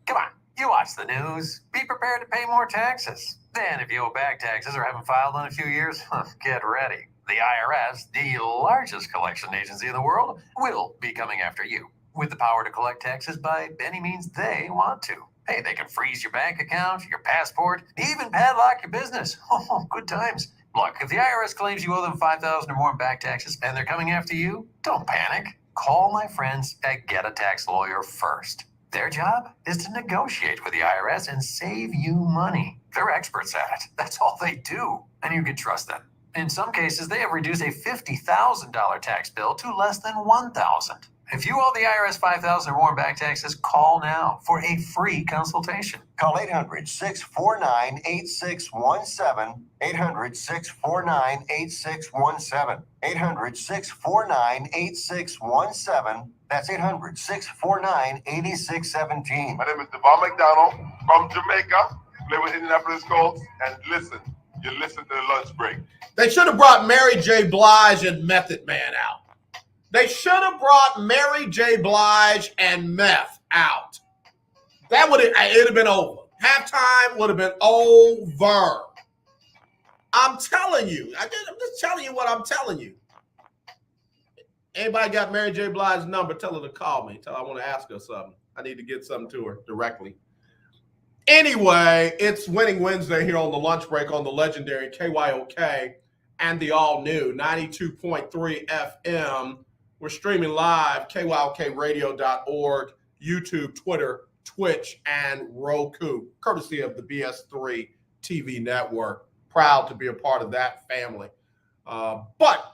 Come on, you watch the news. Be prepared to pay more taxes. Then, if you owe back taxes or haven't filed in a few years, get ready. The IRS, the largest collection agency in the world, will be coming after you with the power to collect taxes by any means they want to. Hey, they can freeze your bank account, your passport, even padlock your business. Oh, good times. Look, if the IRS claims you owe them $5,000 or more in back taxes and they're coming after you, don't panic. Call my friends at Get a Tax Lawyer first. Their job is to negotiate with the IRS and save you money. They're experts at it. That's all they do. And you can trust them. In some cases, they have reduced a $50,000 tax bill to less than $1,000. If you owe the IRS $5,000 or more in back taxes, call now for a free consultation. Call 800-649-8617. 800-649-8617. 800-649-8617. That's 800-649-8617. My name is Devon McDonald from Jamaica. Play with Indianapolis Colts. And listen, you listen to the lunch break. They should have brought Mary J. Blige and Method Man out. They should have brought Mary J. Blige and Meth out. That would have, it'd have been over. Halftime would have been over. I'm telling you. I'm just telling you what I'm telling you. Anybody got Mary J. Blige's number? Tell her to call me. Tell her I want to ask her something. I need to get something to her directly. Anyway, it's Winning Wednesday here on the lunch break on the legendary KYOK and the all-new 92.3 FM. We're streaming live, kyokradio.org, YouTube, Twitter, Twitch, and Roku, courtesy of the BS3 TV network. Proud to be a part of that family. But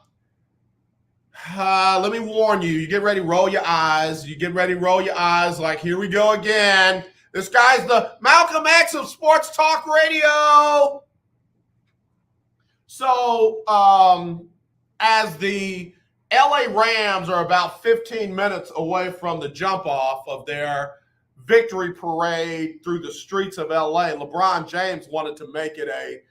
let me warn you, you get ready, roll your eyes. You get ready, roll your eyes like, here we go again. This guy's the Malcolm X of sports talk radio. So as the LA Rams are about 15 minutes away from the jump off of their victory parade through the streets of LA, LeBron James wanted to make it a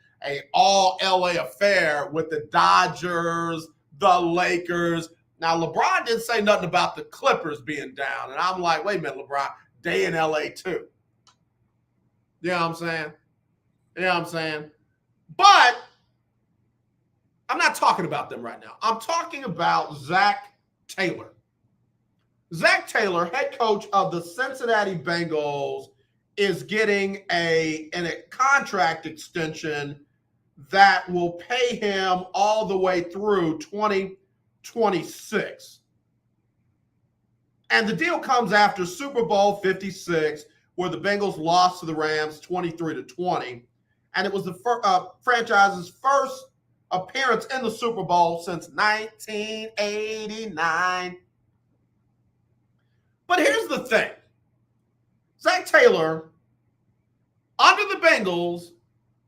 all LA affair with the Dodgers, the Lakers. Now, LeBron didn't say nothing about the Clippers being down. And I'm like, wait a minute, LeBron, they in LA too. You know what I'm saying? You know what I'm saying? But I'm not talking about them right now. I'm talking about Zach Taylor. Zach Taylor, head coach of the Cincinnati Bengals, is getting a contract extension that will pay him all the way through 2026. And the deal comes after Super Bowl 56, where the Bengals lost to the Rams 23-20. And it was the franchise's first appearance in the Super Bowl since 1989. But here's the thing. Zach Taylor, under the Bengals,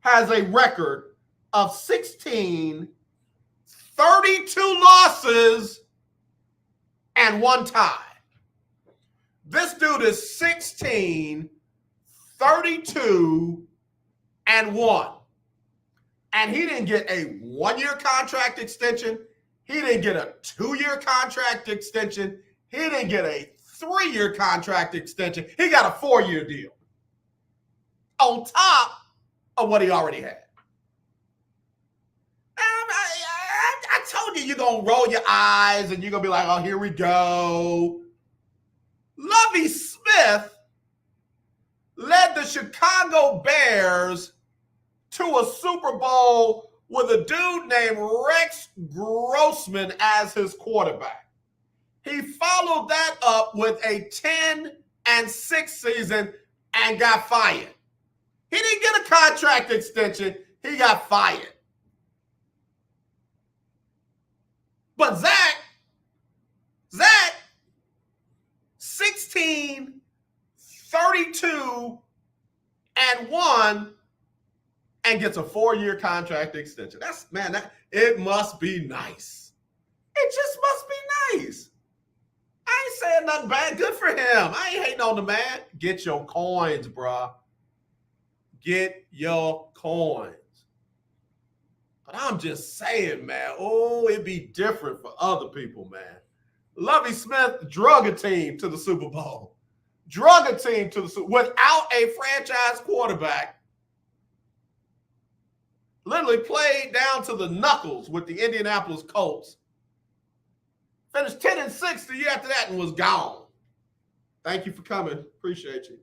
has a record of 16, 32 losses, and 1 tie. This dude is 16, 32, and 1. And he didn't get a 1-year contract extension. He didn't get a 2-year contract extension. He didn't get a 3-year contract extension. He got a 4-year deal on top of what he already had. I told you you're going to roll your eyes and you're going to be like, oh, here we go. Lovie Smith led the Chicago Bears to a Super Bowl with a dude named Rex Grossman as his quarterback. He followed that up with a 10-6 season and got fired. He didn't get a contract extension. He got fired. But Zach, 16, 32, and 1, and gets a 4-year contract extension. It must be nice. It just must be nice. I ain't saying nothing bad. Good for him. I ain't hating on the man. Get your coins, bruh. Get your coins. But I'm just saying, man, it'd be different for other people, man. Lovie Smith drug a team to the Super Bowl. Drug a team to the Super Bowl without a franchise quarterback. Literally played down to the knuckles with the Indianapolis Colts. Finished 10-6 the year after that and was gone. Thank you for coming. Appreciate you.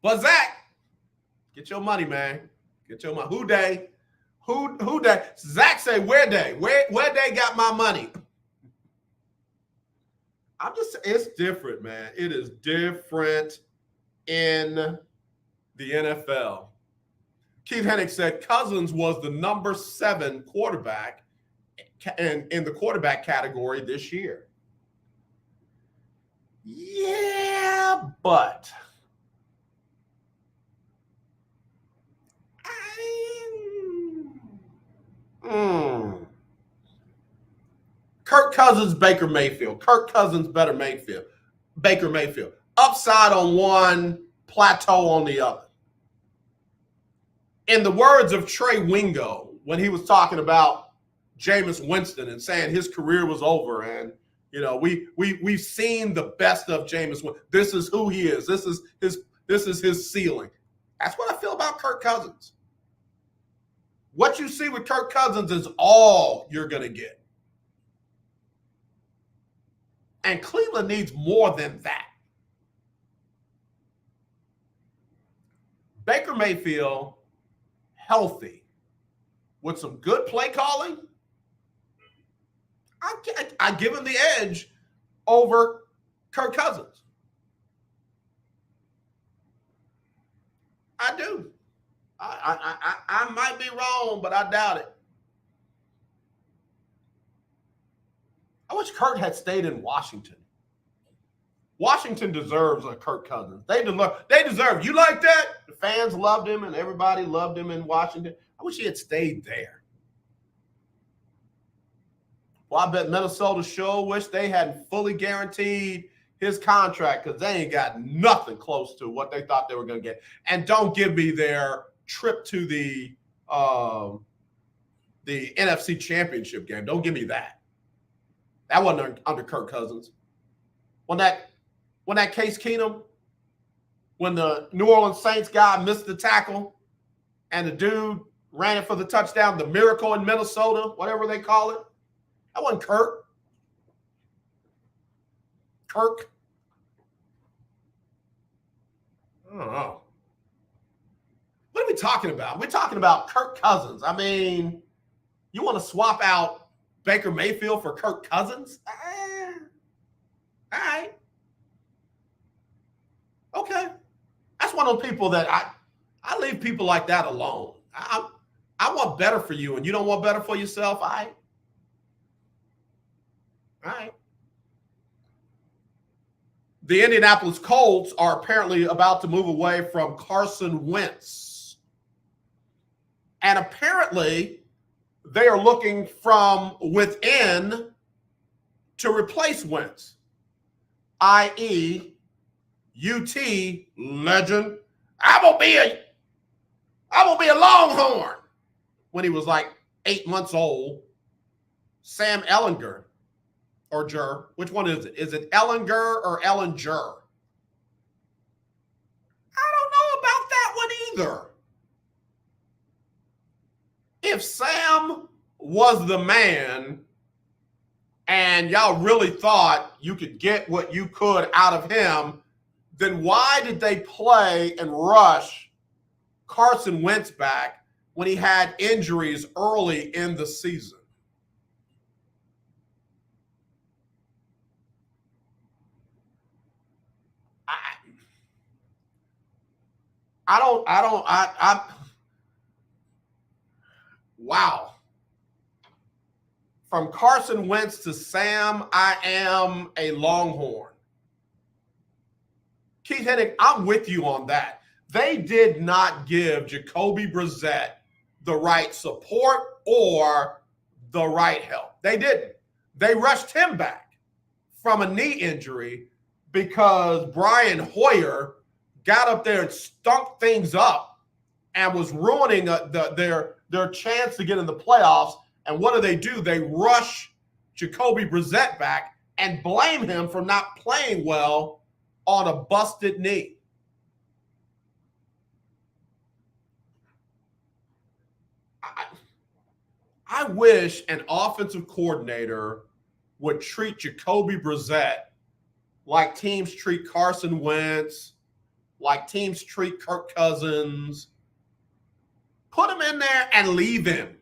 But Zach, get your money, man. Get your money. Who they? Zach say, where they? Where they got my money? It's different, man. It is different in the NFL. Keith Hennig said Cousins was the number 7 quarterback in the quarterback category this year. Yeah, but Kirk Cousins, Baker Mayfield. Kirk Cousins, Baker Mayfield. Upside on one, plateau on the other. In the words of Trey Wingo, when he was talking about Jameis Winston and saying his career was over, and you know we've seen the best of Jameis Winston. This is who he is. This is his ceiling. That's what I feel about Kirk Cousins. What you see with Kirk Cousins is all you're going to get. And Cleveland needs more than that. Baker Mayfield, healthy, with some good play calling, I give him the edge over Kirk Cousins. I do. I might be wrong, but I doubt it. I wish Kirk had stayed in Washington. Washington deserves a Kirk Cousins. They deserve. You like that? The fans loved him, and everybody loved him in Washington. I wish he had stayed there. Well, I bet Minnesota sure wish they hadn't fully guaranteed his contract, because they ain't got nothing close to what they thought they were going to get. And don't give me their trip to the NFC Championship game. Don't give me that. That wasn't under Kirk Cousins. When that Case Keenum, when the New Orleans Saints guy missed the tackle and the dude ran it for the touchdown, the miracle in Minnesota, whatever they call it, that wasn't Kirk. Kirk? I don't know. What are we talking about? We're talking about Kirk Cousins. I mean, you want to swap out Baker Mayfield for Kirk Cousins? All right. Okay. That's one of those people that I leave people like that alone. I want better for you, and you don't want better for yourself. All right. The Indianapolis Colts are apparently about to move away from Carson Wentz. And apparently, they are looking from within to replace Wentz, i.e., UT legend. I'm gonna be a Longhorn. When he was like 8 months old, Sam Ehlinger, or Jer, which one is it? Is it Ellinger or Ellinger? I don't know about that one either. If Sam was the man and y'all really thought you could get what you could out of him, then why did they play and rush Carson Wentz back when he had injuries early in the season? Wow. From Carson Wentz to Sam, I am a Longhorn. Keith Hennig, I'm with you on that. They did not give Jacoby Brissett the right support or the right help. They didn't. They rushed him back from a knee injury because Brian Hoyer got up there and stunk things up and was ruining their chance to get in the playoffs. And what do? They rush Jacoby Brissett back and blame him for not playing well on a busted knee. I wish an offensive coordinator would treat Jacoby Brissett like teams treat Carson Wentz, like teams treat Kirk Cousins. Put him in there and leave him.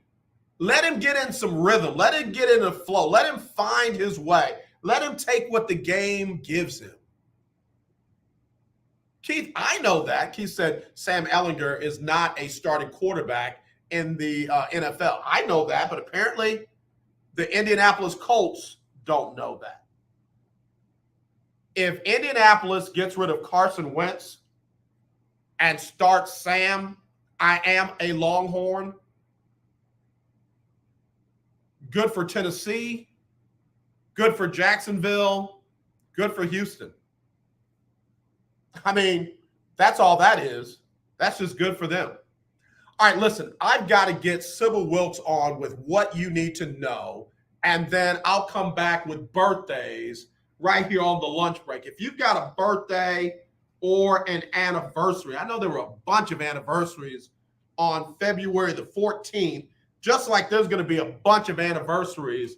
Let him get in some rhythm. Let him get in a flow. Let him find his way. Let him take what the game gives him. Keith, I know that. Keith said Sam Ehlinger is not a starting quarterback in the NFL. I know that, but apparently The Indianapolis Colts don't know that. If Indianapolis gets rid of Carson Wentz and starts Sam, I am a Longhorn, good for Tennessee, good for Jacksonville, good for Houston. I mean, that's all that is. That's just good for them. All right, listen, I've got to get Sybil Wilkes on with what you need to know, and then I'll come back with birthdays right here on the lunch break. If you've got a birthday or an anniversary, I know there were a bunch of anniversaries on February the 14th, just like there's going to be a bunch of anniversaries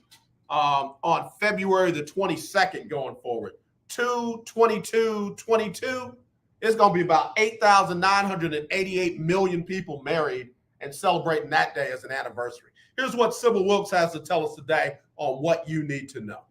on February the 22nd going forward. 2/22/22, it's going to be about 8,988 million people married and celebrating that day as an anniversary. Here's what Sybil Wilkes has to tell us today on what you need to know.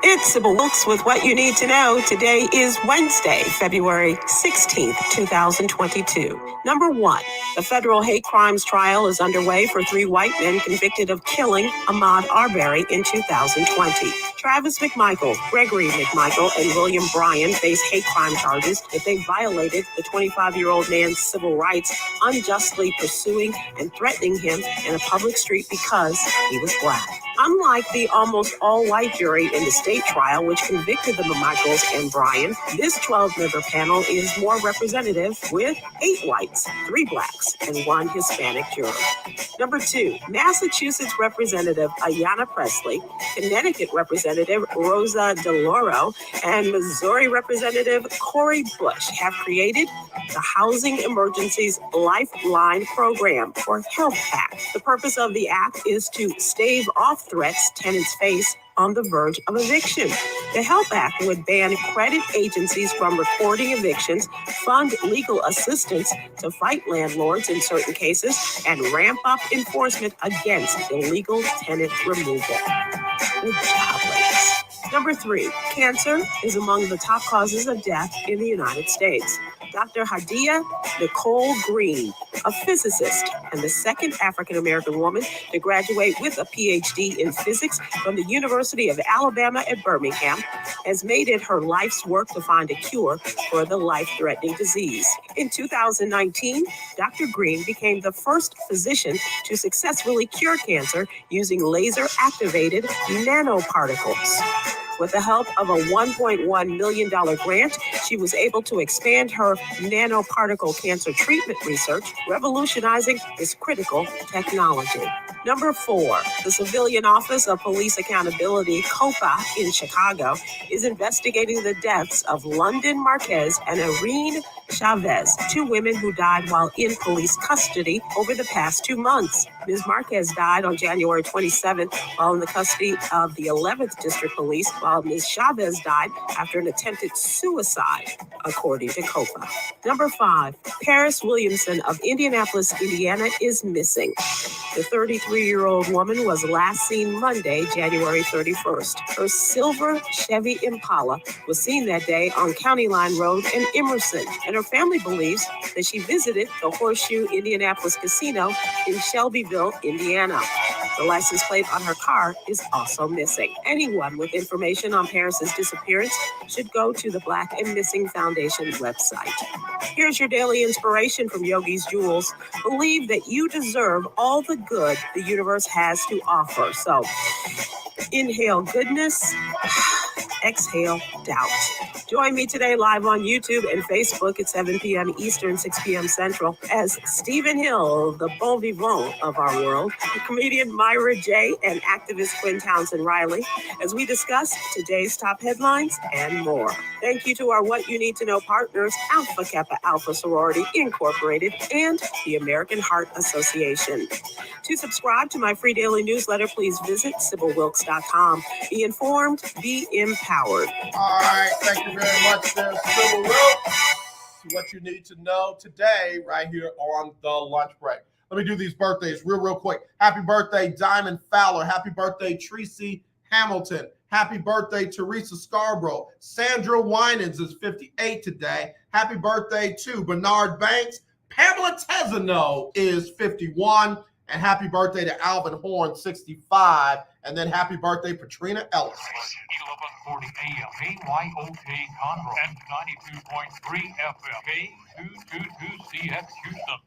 It's Sybil Wilkes with what you need to know. Today is Wednesday, February 16th, 2022. Number 1, the federal hate crimes trial is underway for 3 white men convicted of killing Ahmaud Arbery in 2020. Travis McMichael, Gregory McMichael, and William Bryan face hate crime charges if they violated the 25-year-old man's civil rights, unjustly pursuing and threatening him in a public street because he was black. Unlike the almost all-white jury in the state trial, which convicted the McMichaels and Bryan, this 12-member panel is more representative with 8 whites, 3 blacks, and 1 Hispanic juror. Number 2, Massachusetts Representative Ayanna Pressley, Connecticut Representative Rosa DeLauro, and Missouri Representative Cori Bush have created the Housing Emergencies Lifeline Program, or HELP Act. The purpose of the act is to stave off threats tenants face on the verge of eviction. The HELP Act would ban credit agencies from reporting evictions, fund legal assistance to fight landlords in certain cases, and ramp up enforcement against illegal tenant removal. Good job, ladies. Number 3, cancer is among the top causes of death in the United States. Dr. Hadia Nicole Green, a physicist and the second African-American woman to graduate with a PhD in physics from the University of Alabama at Birmingham, has made it her life's work to find a cure for the life-threatening disease. In 2019, Dr. Green became the first physician to successfully cure cancer using laser-activated nanoparticles. With the help of a $1.1 million grant, she was able to expand her nanoparticle cancer treatment research, revolutionizing this critical technology. Number 4, the Civilian Office of Police Accountability, COPA, in Chicago, is investigating the deaths of London Marquez and Irene Chavez, 2 women who died while in police custody over the past 2 months. Ms. Marquez died on January 27th while in the custody of the 11th District Police, while Ms. Chavez died after an attempted suicide, according to COPA. Number 5, Paris Williamson of Indianapolis, Indiana, is missing. The 33-year-old woman was last seen Monday, January 31st. Her silver Chevy Impala was seen that day on County Line Road in Emerson, and her family believes that she visited the Horseshoe Indianapolis Casino in Shelbyville, Indiana. The license plate on her car is also missing. Anyone with information on Paris's disappearance should go to the Black and Missing Foundation website. Here's your daily inspiration from Yogi's Jewels. Believe that you deserve all the good the universe has to offer. So, inhale goodness, exhale doubt. Join me today live on YouTube and Facebook at 7 p.m. Eastern, 6 p.m. Central as Stephen Hill, the bon vivant of our world, the comedian Myra J., and activist Quinn Townsend Riley, as we discuss today's top headlines and more. Thank you to our What You Need to Know partners, Alpha Kappa Alpha Sorority Incorporated and the American Heart Association. To subscribe to my free daily newsletter, please visit SybilWilkes.com. Be informed, be empowered. All right, thank you very much there, Sybil Wilkes. What you need to know today right here on the lunch break. Let me do these birthdays real quick. Happy birthday, Diamond Fowler. Happy birthday, Tracy Hamilton. Happy birthday, Teresa Scarborough. Sandra Winans is 58 today. Happy birthday to Bernard Banks. Pamela Tezano is 51. And happy birthday to Alvin Horn, 65. And then happy birthday, Patrina Ellis. 1140 AM, KYOK Conroe, and 92.3 FM, K222CX Houston.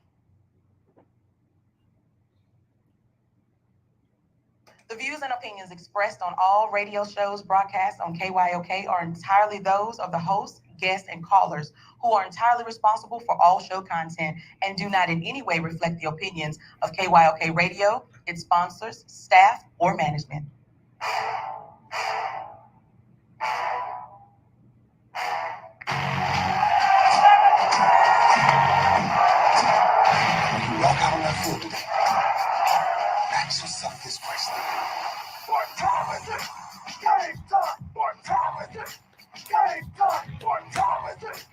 The views and opinions expressed on all radio shows broadcast on KYOK are entirely those of the host, guests, and callers, who are entirely responsible for all show content and do not in any way reflect the opinions of KYOK Radio, its sponsors, staff, or management. Walk out on that floor today. Ask yourself this question. What time is it? Game time. What time is it? Game time. What time is it?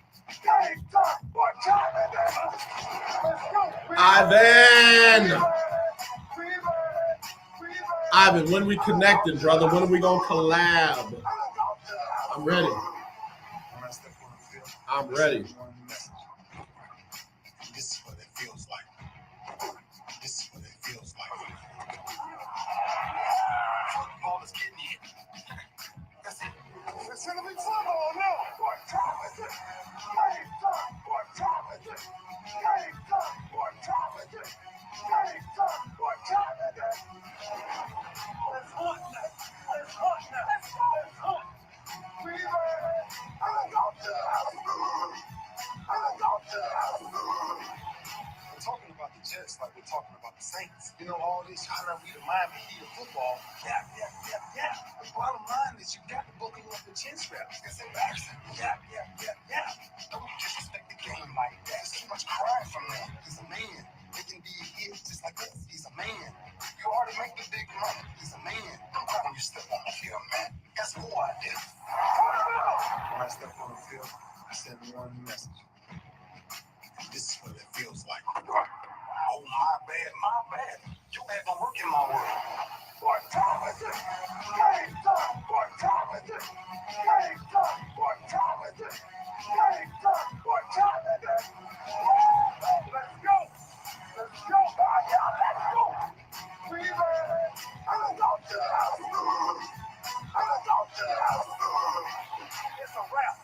Game time. What time is it? Let's go. Ivan, when we connecting, brother? When are we gonna collab? I'm ready. I'm ready. This is what it feels like. This is what it feels like. Football is getting hit. That's it. It's gonna be football now. What time is it? Game time. What time is it? Game time. What time is it? Game time. What time is it? Let's hunt now. Let's hunt now. Let's go. Let's hunt. We ready. I'm going to the house. I'm going to the house. We're talking about the Jets like we're talking about the Saints. You know, all this trying to read the Miami Heat of football. Yeah. The bottom line is you got to buckle up the chin straps. It's embarrassing. Yeah. Don't disrespect the game like that. There's too much crying from them. He's a man. They can be hit just like us. He's a man. You already make the big money. He's a man. Don't cry when you step on the field, man. That's who I did. When I step on the field, I send one message. This is what it feels like. Oh, my bad. You ain't gonna work in my world. What time is it? Game time. What time is it? Game time. What time is it? Game time. What time is it? Let's go. Let's go, y'all. Let's go. We ready. I'm going to the house. I'm going to the house. It's a wrap.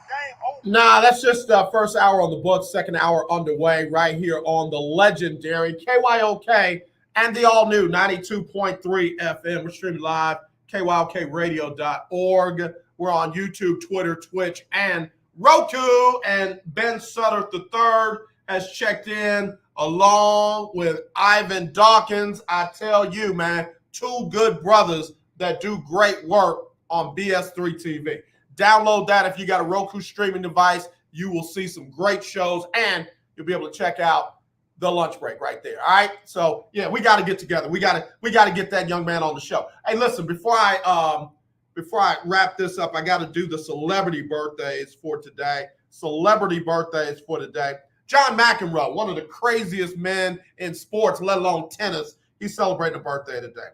Game over. Nah, that's just the first hour on the books, second hour underway right here on the legendary KYOK and the all-new 92.3 FM. We're streaming live, KYOKradio.org. We're on YouTube, Twitter, Twitch, and Roku. And Ben Sutter III has checked in along with Ivan Dawkins. I tell you, man, two good brothers that do great work on BS3 TV. Download that if you got a Roku streaming device. You will see some great shows, and you'll be able to check out the lunch break right there. All right. So yeah, we got to get together. We got to get that young man on the show. Hey, listen, before I wrap this up, I got to do the celebrity birthdays for today. John McEnroe, one of the craziest men in sports, let alone tennis. He's celebrating a birthday today.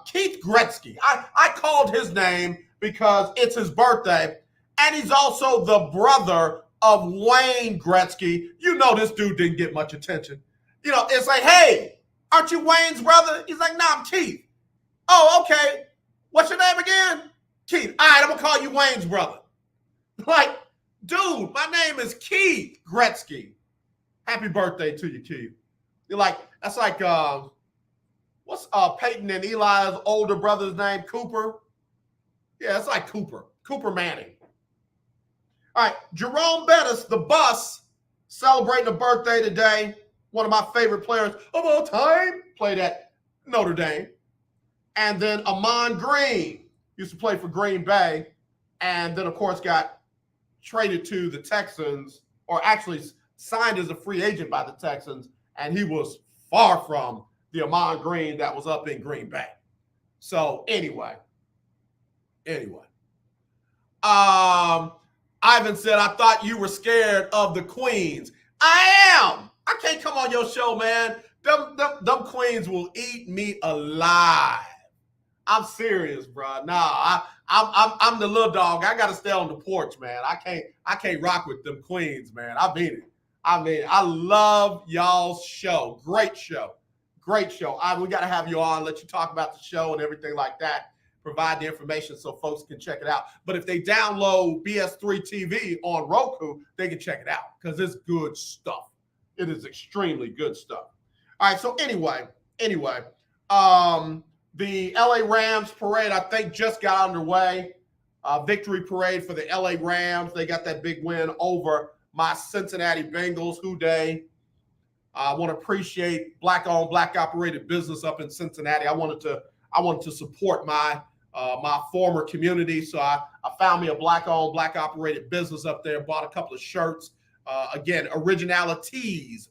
Keith Gretzky. I called his name because it's his birthday, and he's also the brother of Wayne Gretzky. You know this dude didn't get much attention. You know, it's like, hey, aren't you Wayne's brother? He's like, nah, I'm Keith. Oh, okay. What's your name again? Keith. All right, I'm going to call you Wayne's brother. Like, dude, my name is Keith Gretzky. Happy birthday to you, Keith. You're like, that's like, what's Peyton and Eli's older brother's name? Cooper? Yeah, it's like Cooper Manning. All right, Jerome Bettis, the bus, celebrating a birthday today. One of my favorite players of all time, played at Notre Dame. And then Amon Green, used to play for Green Bay, and then, of course, got traded to the Texans, or actually signed as a free agent by the Texans, and he was far from the Amon Green that was up in Green Bay. So anyway. Ivan said, I thought you were scared of the queens. I am. I can't come on your show, man. Them queens will eat me alive. I'm serious, bro. Nah, I'm the little dog. I gotta stay on the porch, man. I can't rock with them queens, man. I mean, I love y'all's show. Great show. Great show. We got to have you on, let you talk about the show and everything like that. Provide the information so folks can check it out. But if they download BS3 TV on Roku, they can check it out because it's good stuff. It is extremely good stuff. All right. So anyway, the LA Rams parade, I think, just got underway. Victory parade for the LA Rams. They got that big win over my Cincinnati Bengals. Who dey? I want to appreciate black-owned, black-operated business up in Cincinnati. I wanted to support my former community, so I found me a black-owned, black-operated business up there. Bought a couple of shirts. Again, Originalities,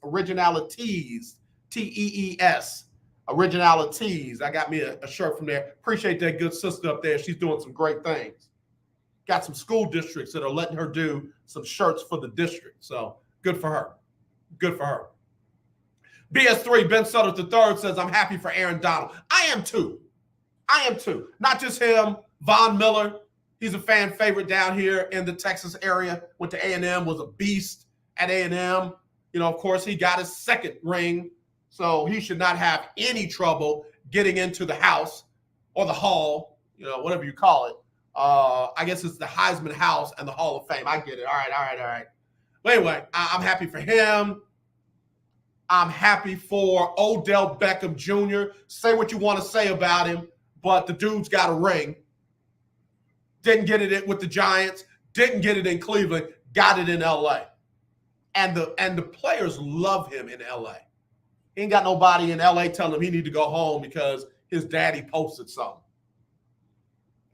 Tees, Originalities. I got me a shirt from there. Appreciate that good sister up there. She's doing some great things. Got some school districts that are letting her do some shirts for the district. So good for her. Good for her. BS3, Ben Sutter III says, I'm happy for Aaron Donald. I am too. Not just him, Von Miller. He's a fan favorite down here in the Texas area. Went to A&M, was a beast at A&M. You know, of course, he got his second ring, so he should not have any trouble getting into the house or the hall, you know, whatever you call it. I guess it's the Heisman House and the Hall of Fame. I get it. All right. But anyway, I'm happy for him. I'm happy for Odell Beckham Jr. Say what you want to say about him, but the dude's got a ring. Didn't get it with the Giants. Didn't get it in Cleveland. Got it in L.A. And the players love him in L.A. He ain't got nobody in L.A. telling him he need to go home because his daddy posted something.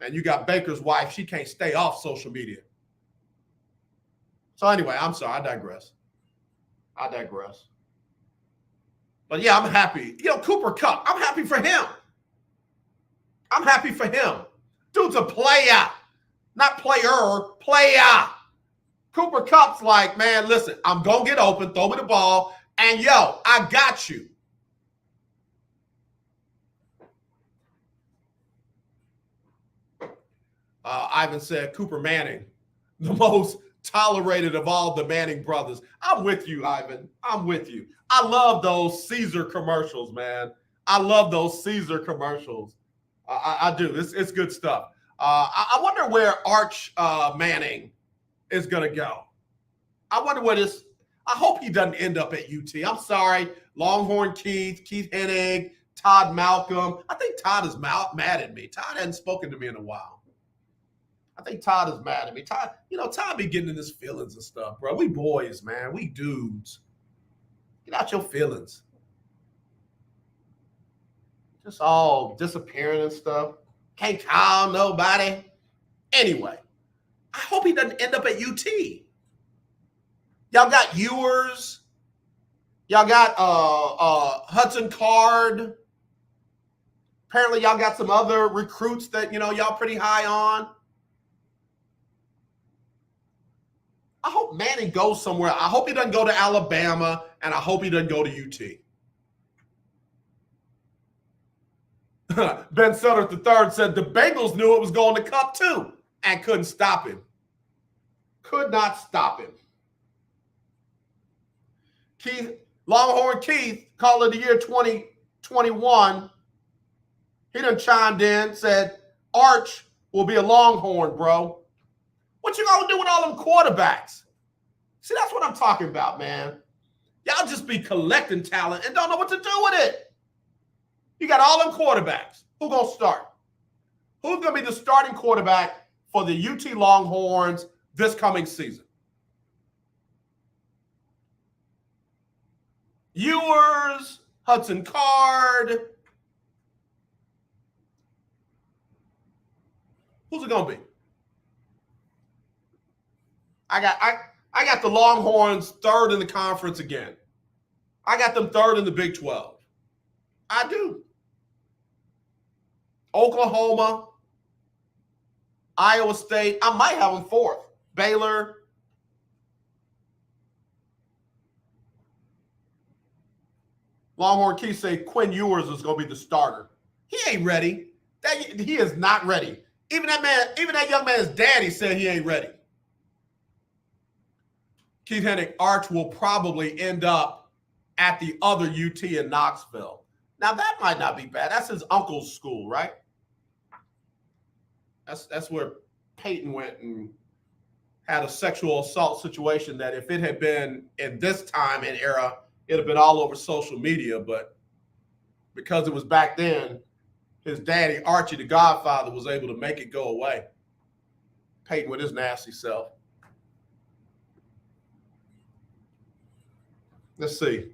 And you got Baker's wife. She can't stay off social media. So anyway, I'm sorry. I digress. But yeah, I'm happy. You know, Cooper Kupp, I'm happy for him. Dude's a player, not player, player. Cooper Kupp's like, man, listen, I'm going to get open, throw me the ball, and yo, I got you. Ivan said, Cooper Manning, the most tolerated of all the Manning brothers. I'm with you, Ivan. I'm with you. I love those Caesar commercials, man. I love those Caesar commercials. I do. It's good stuff. I wonder where Arch Manning is going to go. I wonder what his – I hope he doesn't end up at UT. I'm sorry. Longhorn Keith Hennig, Todd Malcolm. I think Todd is mad at me. Todd hadn't spoken to me in a while. I think Todd is mad at me. Todd be getting in his feelings and stuff, bro. We boys, man. We dudes. Get out your feelings. Just all disappearing and stuff. Can't call nobody. Anyway, I hope he doesn't end up at UT. Y'all got Ewers. Y'all got Hudson Card. Apparently, y'all got some other recruits that, y'all pretty high on. I hope Manning goes somewhere. I hope he doesn't go to Alabama, and I hope he doesn't go to UT. Ben Sutter III said the Bengals knew it was going to Kupp too and couldn't stop him. Could not stop him. Longhorn Keith, call of the year 2021. He done chimed in, said, Arch will be a Longhorn, bro. What you gonna do with all them quarterbacks? See, that's what I'm talking about, man. Y'all just be collecting talent and don't know what to do with it. You got all them quarterbacks. Who gonna start? Who's gonna be the starting quarterback for the UT Longhorns this coming season? Ewers, Hudson Card. Who's it gonna be? I got the Longhorns third in the conference again. I got them third in the Big 12. I do. Oklahoma, Iowa State. I might have them fourth. Baylor. Longhorn Keith say Quinn Ewers is going to be the starter. He ain't ready. He is not ready. Even that young man's daddy said he ain't ready. Keith Hennig, Arch will probably end up at the other UT in Knoxville. Now that might not be bad. That's his uncle's school, right? That's where Peyton went and had a sexual assault situation that if it had been in this time and era, it'd have been all over social media. But because it was back then, his daddy, Archie, the Godfather, was able to make it go away. Peyton with his nasty self. Let's see.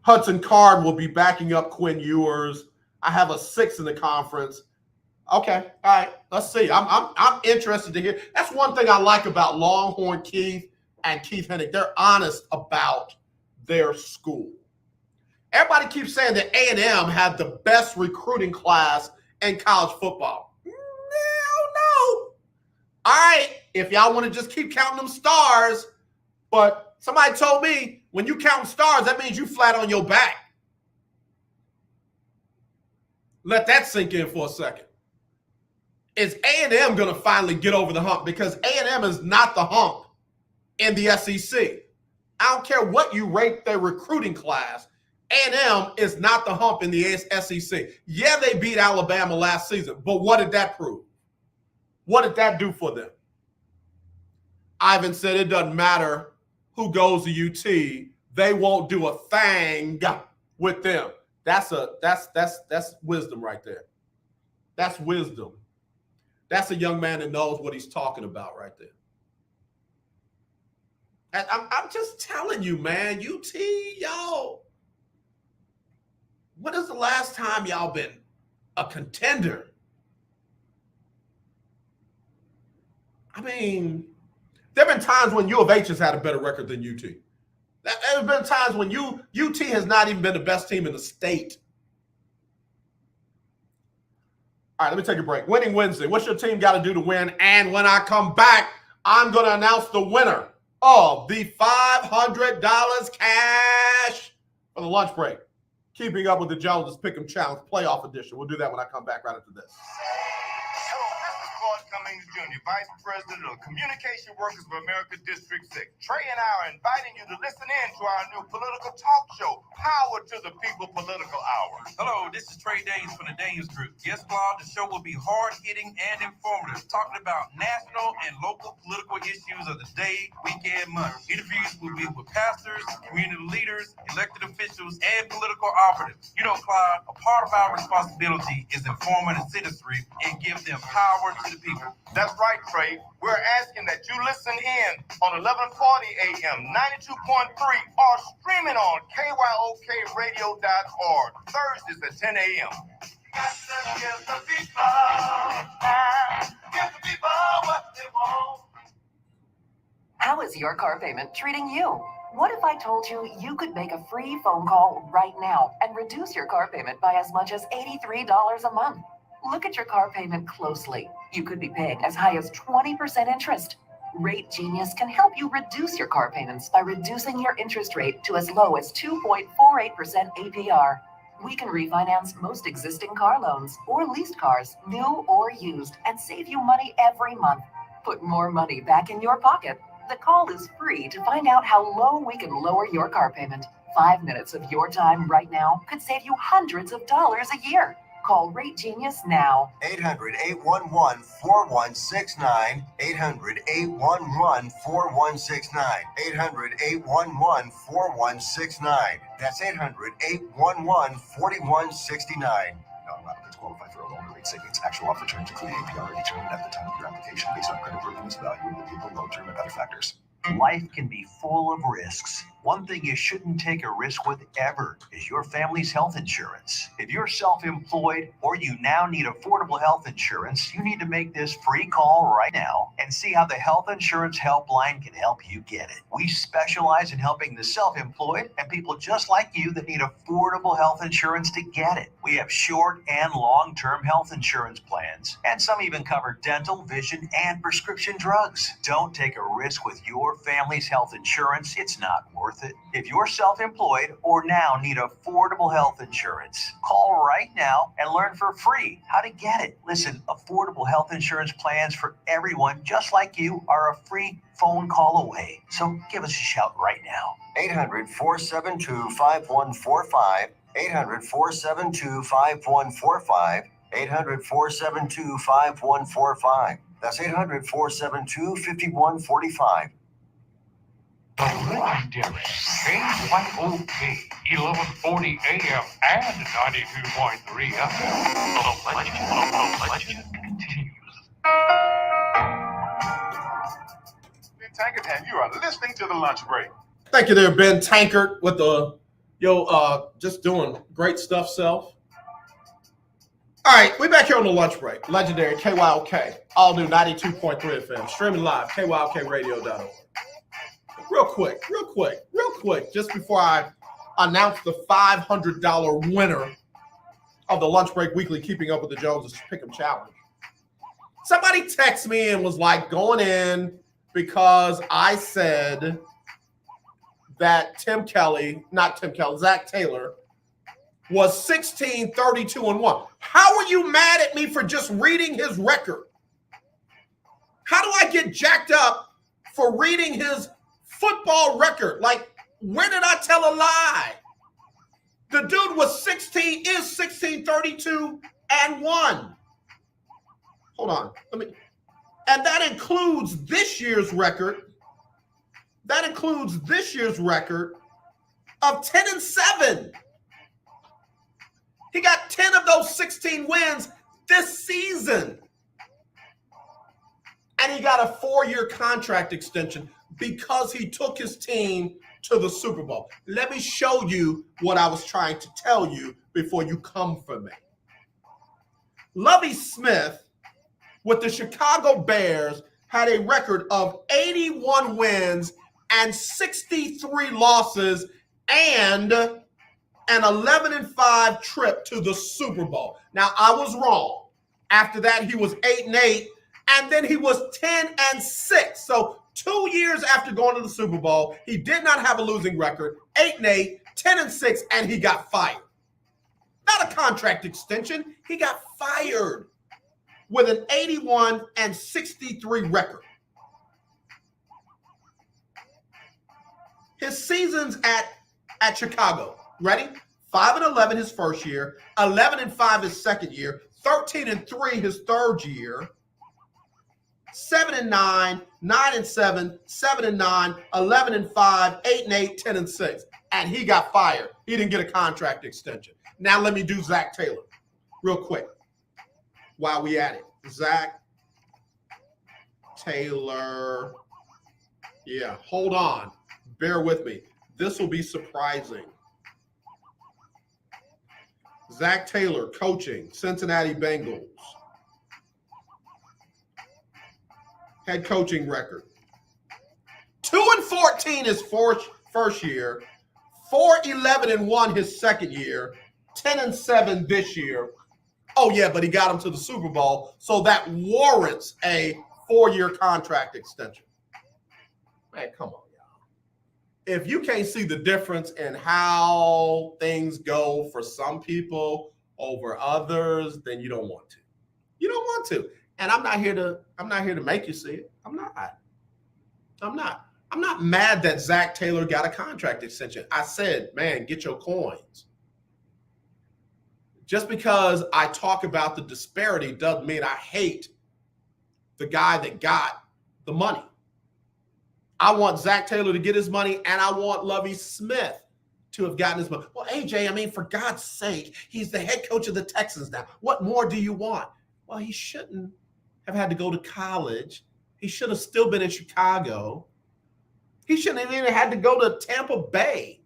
Hudson Card will be backing up Quinn Ewers. I have a 6 in the conference. Okay, all right. Let's see. I'm interested to hear. That's one thing I like about Longhorn Keith and Keith Hennig. They're honest about their school. Everybody keeps saying that A&M had the best recruiting class in college football. No. All right, if y'all want to just keep counting them stars, but somebody told me when you count stars, that means you flat on your back. Let that sink in for a second. Is A&M going to finally get over the hump? Because A&M is not the hump in the SEC. I don't care what you rate their recruiting class. A&M is not the hump in the SEC. Yeah, they beat Alabama last season, but what did that prove? What did that do for them? Ivan said it doesn't matter who goes to UT. They won't do a thing with them. That's wisdom right there. That's wisdom. That's a young man that knows what he's talking about right there. And I'm just telling you, man, UT, y'all. When is the last time y'all been a contender? I mean, there have been times when U of H has had a better record than UT. There have been times when UT has not even been the best team in the state. All right, let me take a break. Winning Wednesday. What's your team got to do to win? And when I come back, I'm going to announce the winner of the $500 cash for the lunch break. Keeping Up with the Joneses Pick'em Challenge Playoff Edition. We'll do that when I come back right after this. Hello, this is Claude Cummings Jr., Vice President of Communication Workers of America District 6. Trey and I are inviting you to listen in to our new political talk show, Power to the People Political Hour. Hello, this is Trey Daniels from the Daniels Group. Yes, Claude, the show will be hard-hitting and informative, talking about national and local political issues of the day, week, and month. Interviews will be with pastors, community leaders, elected officials, and political operatives. You know, Claude, a part of our responsibility is informing the citizenry and give them power to the people. That's right, Trey. We're asking that you listen in on 1140 AM, 92.3, or streaming on KYOKradio.org, Thursdays at 10 a.m. Give the people what they want. How is your car payment treating you? What if I told you you could make a free phone call right now and reduce your car payment by as much as $83 a month? Look at your car payment closely. You could be paying as high as 20% interest. Rate Genius can help you reduce your car payments by reducing your interest rate to as low as 2.48% APR. We can refinance most existing car loans or leased cars, new or used, and save you money every month. Put more money back in your pocket. The call is free to find out how low we can lower your car payment. 5 minutes of your time right now could save you hundreds of dollars a year. Call Rate Genius now. 800-811-4169. 800-811-4169. 800-811-4169. That's 800-811-4169. Non-applicants qualify for a loan or rate savings. Actual offer terms including APR are determined at the time of your application based on creditworthiness, value of the vehicle, loan term, and other factors. Life can be full of risks. One thing you shouldn't take a risk with ever is your family's health insurance. If you're self-employed or you now need affordable health insurance, you need to make this free call right now and see how the Health Insurance Helpline can help you get it. We specialize in helping the self-employed and people just like you that need affordable health insurance to get it. We have short and long-term health insurance plans, and some even cover dental, vision, and prescription drugs. Don't take a risk with your family's health insurance. It's not worth worth it. If you're self-employed or now need affordable health insurance, call right now and learn for free how to get it. Listen, affordable health insurance plans for everyone just like you are a free phone call away. So give us a shout right now. 800-472-5145. 800-472-5145. 800-472-5145. That's 800-472-5145. The legendary KYOK 1140 AM and 92.3 FM. The legend continues. Ben Tankerton, you are listening to The Lunch Break. Thank you there, Ben Tankard, with the just doing great stuff, self. All right, we're back here on the lunch break. Legendary KYOK, all new 92.3 FM, streaming live, KYOKradio.org. Real quick, just before I announce the $500 winner of the Lunch Break Weekly Keeping Up with the Joneses Pick'em Challenge. Somebody texted me and was like going in because I said that Zach Taylor was 16, 32, and 1. How are you mad at me for just reading his record? How do I get jacked up for reading his football record? Like, where did I tell a lie? The dude was 16, 32, and 1. Hold on. And that includes this year's record. That includes this year's record of 10 and 7. He got 10 of those 16 wins this season. And he got a 4-year contract extension because he took his team to the Super Bowl. Let me show you what I was trying to tell you before you come for me. Lovie Smith with the Chicago Bears had a record of 81 wins and 63 losses and an 11-5 trip to the Super Bowl. Now, I was wrong. After that, he was 8-8, and then he was 10-6. So 2 years after going to the Super Bowl, he did not have a losing record, 8-8, 10-6, and he got fired. Not a contract extension. He got fired with an 81-63 record. His seasons at Chicago, ready? 5-11 his first year, 11-5 his second year, 13-3 his third year, 7-9, 9-7, 7-9, 11-5, 8-8, 10-6, and he got fired. He didn't get a contract extension. Now let me do Zach Taylor real quick while we at it. Zach Taylor. Yeah, hold on. Bear with me. This will be surprising. Zach Taylor, coaching, Cincinnati Bengals. Head coaching record. 2-14 his first year. 4-11-1 his second year. 10-7 this year. Oh, yeah, but he got him to the Super Bowl, so that warrants a 4-year contract extension. Man, come on, y'all. If you can't see the difference in how things go for some people over others, then you don't want to. You don't want to. And I'm not here to make you see it. I'm not mad that Zach Taylor got a contract extension. I said, man, get your coins. Just because I talk about the disparity doesn't mean I hate the guy that got the money. I want Zach Taylor to get his money, and I want Lovie Smith to have gotten his money. Well, AJ, I mean, for God's sake, he's the head coach of the Texans now. What more do you want? Well, he shouldn't have had to go to college. He should have still been in Chicago. He shouldn't have even had to go to Tampa Bay.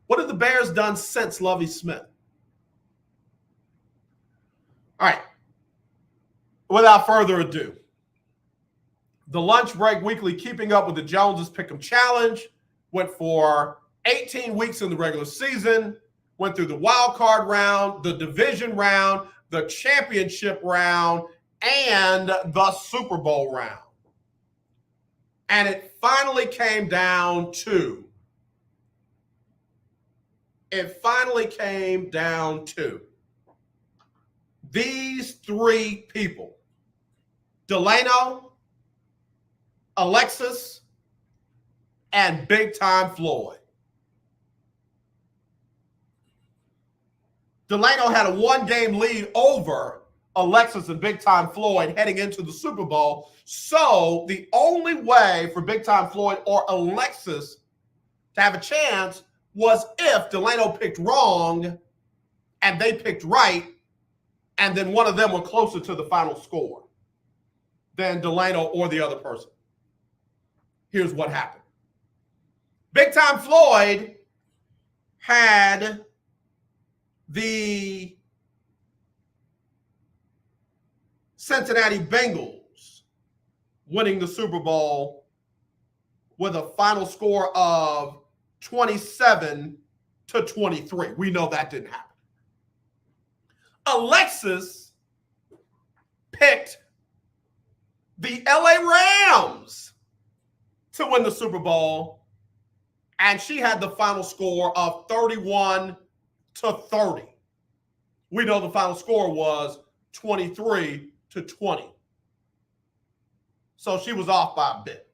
What have the Bears done since Lovie Smith? All right. Without further ado, the Lunch Break Weekly Keeping Up with the Joneses Pick'em Challenge went for 18 weeks in the regular season, went through the wild card round, the division round, the championship round, and the Super Bowl round. And it finally came down to these three people: Delano, Alexis, and Big Time Floyd. Delano had a one-game lead over Alexis and Big Time Floyd heading into the Super Bowl. So the only way for Big Time Floyd or Alexis to have a chance was if Delano picked wrong and they picked right, and then one of them were closer to the final score than Delano or the other person. Here's what happened. Big Time Floyd had the Cincinnati Bengals winning the Super Bowl with a final score of 27-23. We know that didn't happen. Alexis picked the LA Rams to win the Super Bowl, and she had the final score of 31-30. We know the final score was 23-20. So she was off by a bit.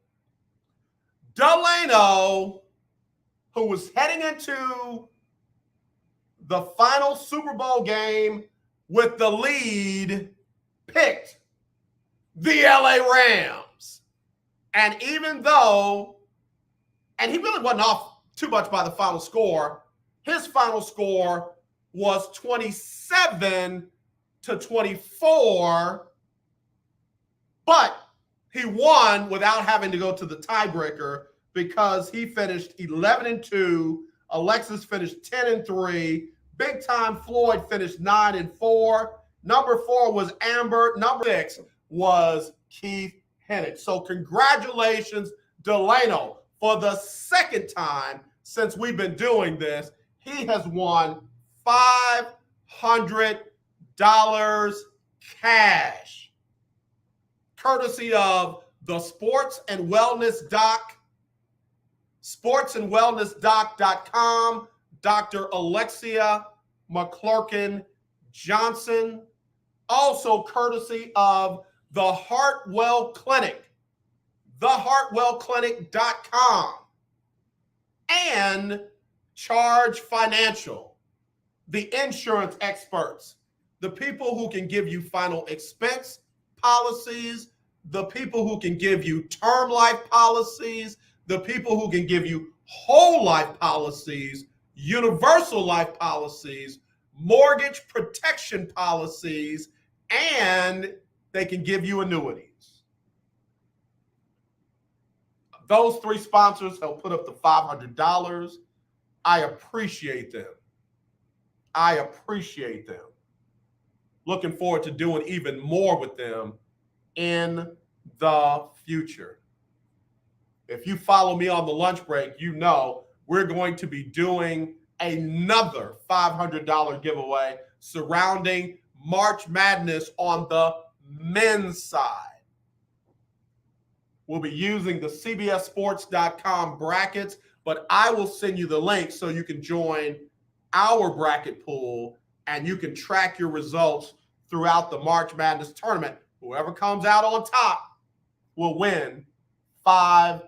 Delano, who was heading into the final Super Bowl game with the lead, picked the LA Rams. And even though, and he really wasn't off too much by the final score, his final score was 27-24, but he won without having to go to the tiebreaker because he finished 11-2. Alexis finished 10-3. Big Time Floyd finished 9-4. Number 4 was Amber. Number 6 was Keith Hennig. So congratulations, Delano. For the second time since we've been doing this, he has won $500 cash, courtesy of the Sports and Wellness Doc, sportsandwellnessdoc.com, Dr. Alexia McClurkin Johnson, also courtesy of the Hartwell Clinic, thehartwellclinic.com, and Charge Financial, the insurance experts, the people who can give you final expense policies, the people who can give you term life policies, the people who can give you whole life policies, universal life policies, mortgage protection policies, and they can give you annuities. Those three sponsors help put up the $500. I appreciate them. Looking forward to doing even more with them in the future. If you follow me on the lunch break, you know we're going to be doing another $500 giveaway surrounding March Madness on the men's side. We'll be using the CBSSports.com brackets, but I will send you the link so you can join our bracket pool and you can track your results throughout the March Madness tournament. Whoever comes out on top will win $500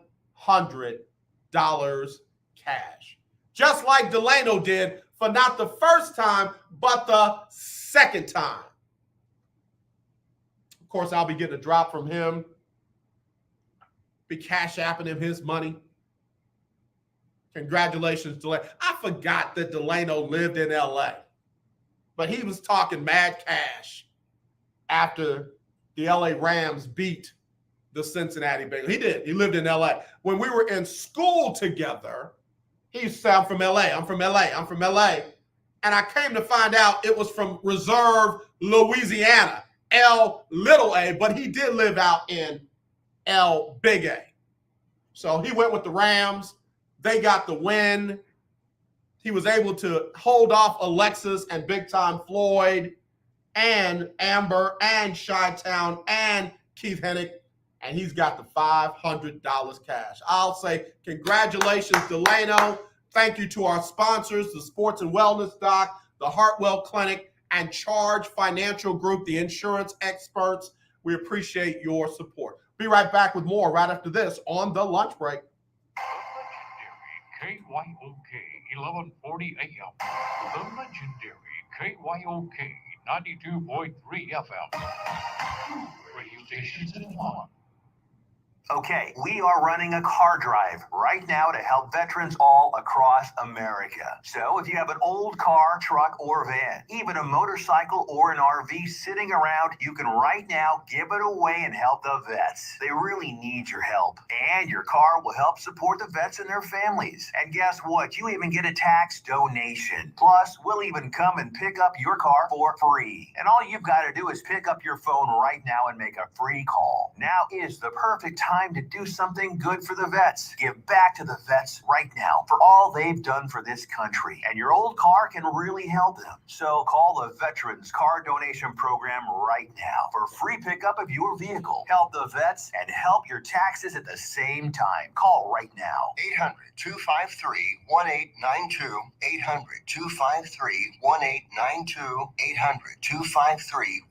cash. Just like Delano did for not the first time, but the second time. Of course, I'll be getting a drop from him. Be cash apping him his money. Congratulations, Delano. I forgot that Delano lived in LA, but he was talking mad cash after the LA Rams beat the Cincinnati Bengals. He did. He lived in LA. When we were in school together, he used to say, I'm from LA. And I came to find out it was from Reserve, Louisiana, L-little-A, but he did live out in L-big-A. So he went with the Rams. They got the win. He was able to hold off Alexis and Big Time Floyd and Amber and Chi-Town and Keith Hennig and he's got the $500 cash. I'll say congratulations, Delano. Thank you to our sponsors, the Sports and Wellness Doc, the Hartwell Clinic, and Charge Financial Group, the insurance experts. We appreciate your support. Be right back with more right after this on the lunch break. KYOK 1140 AM. The legendary KYOK 92.3 FM. Radio stations in one. Okay, we are running a car drive right now to help veterans all across America. So if you have an old car, truck, or van, even a motorcycle or an RV sitting around, you can right now give it away and help the vets. They really need your help. And your car will help support the vets and their families. And guess what? You even get a tax donation. Plus, we'll even come and pick up your car for free. And all you've got to do is pick up your phone right now and make a free call. Now is the perfect time to do something good for the vets. Give back to the vets right now for all they've done for this country. And your old car can really help them. So call the Veterans Car Donation Program right now for free pickup of your vehicle. Help the vets and help your taxes at the same time. Call right now. 800-253-1892. 800-253-1892.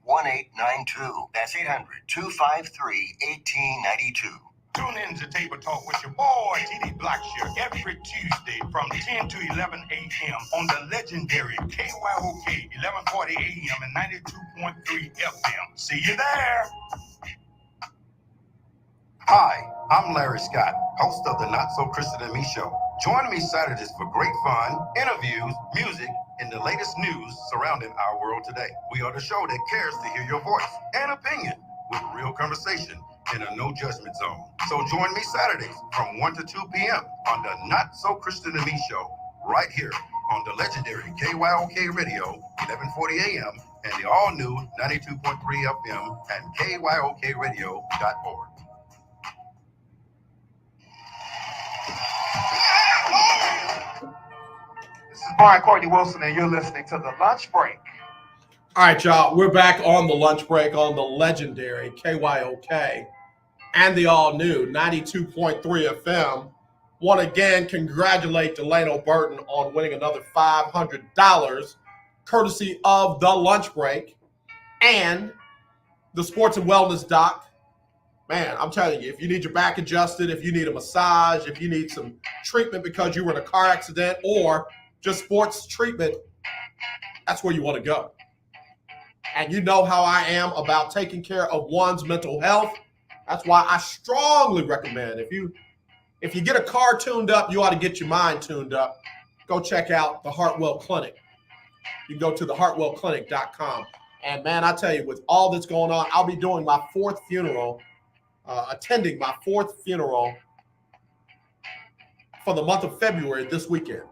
800-253-1892. That's 800-253-1892. Tune in to Table Talk with your boy, TD Blackshear, every Tuesday from 10 to 11 a.m. on the legendary KYOK 1140 a.m. and 92.3 FM. See you there. Hi, I'm Larry Scott, host of the Not So Christian and Me Show. Join me Saturdays for great fun, interviews, music, and the latest news surrounding our world today. We are the show that cares to hear your voice and opinion with real conversation in a no judgment zone. So join me Saturdays from 1 to 2 p.m. on the Not So Christian and Me Show, right here on the legendary KYOK Radio, 1140 a.m. and the all-new 92.3 FM and KYOKradio.org. This is Brian Courtney Wilson, and you're listening to The Lunch Break. All right, y'all, we're back on the lunch break on the legendary KYOK and the all-new 92.3 FM. Want to again congratulate Delano Burton on winning another $500 courtesy of the lunch break and the Sports and Wellness Doc. Man, I'm telling you, if you need your back adjusted, if you need a massage, if you need some treatment because you were in a car accident or just sports treatment, that's where you want to go. And you know how I am about taking care of one's mental health. That's why I strongly recommend if you get a car tuned up, you ought to get your mind tuned up. Go check out the Hartwell Clinic. You can go to thehartwellclinic.com. And man, I tell you, with all that's going on, I'll be doing my fourth funeral, attending my fourth funeral for the month of February this weekend.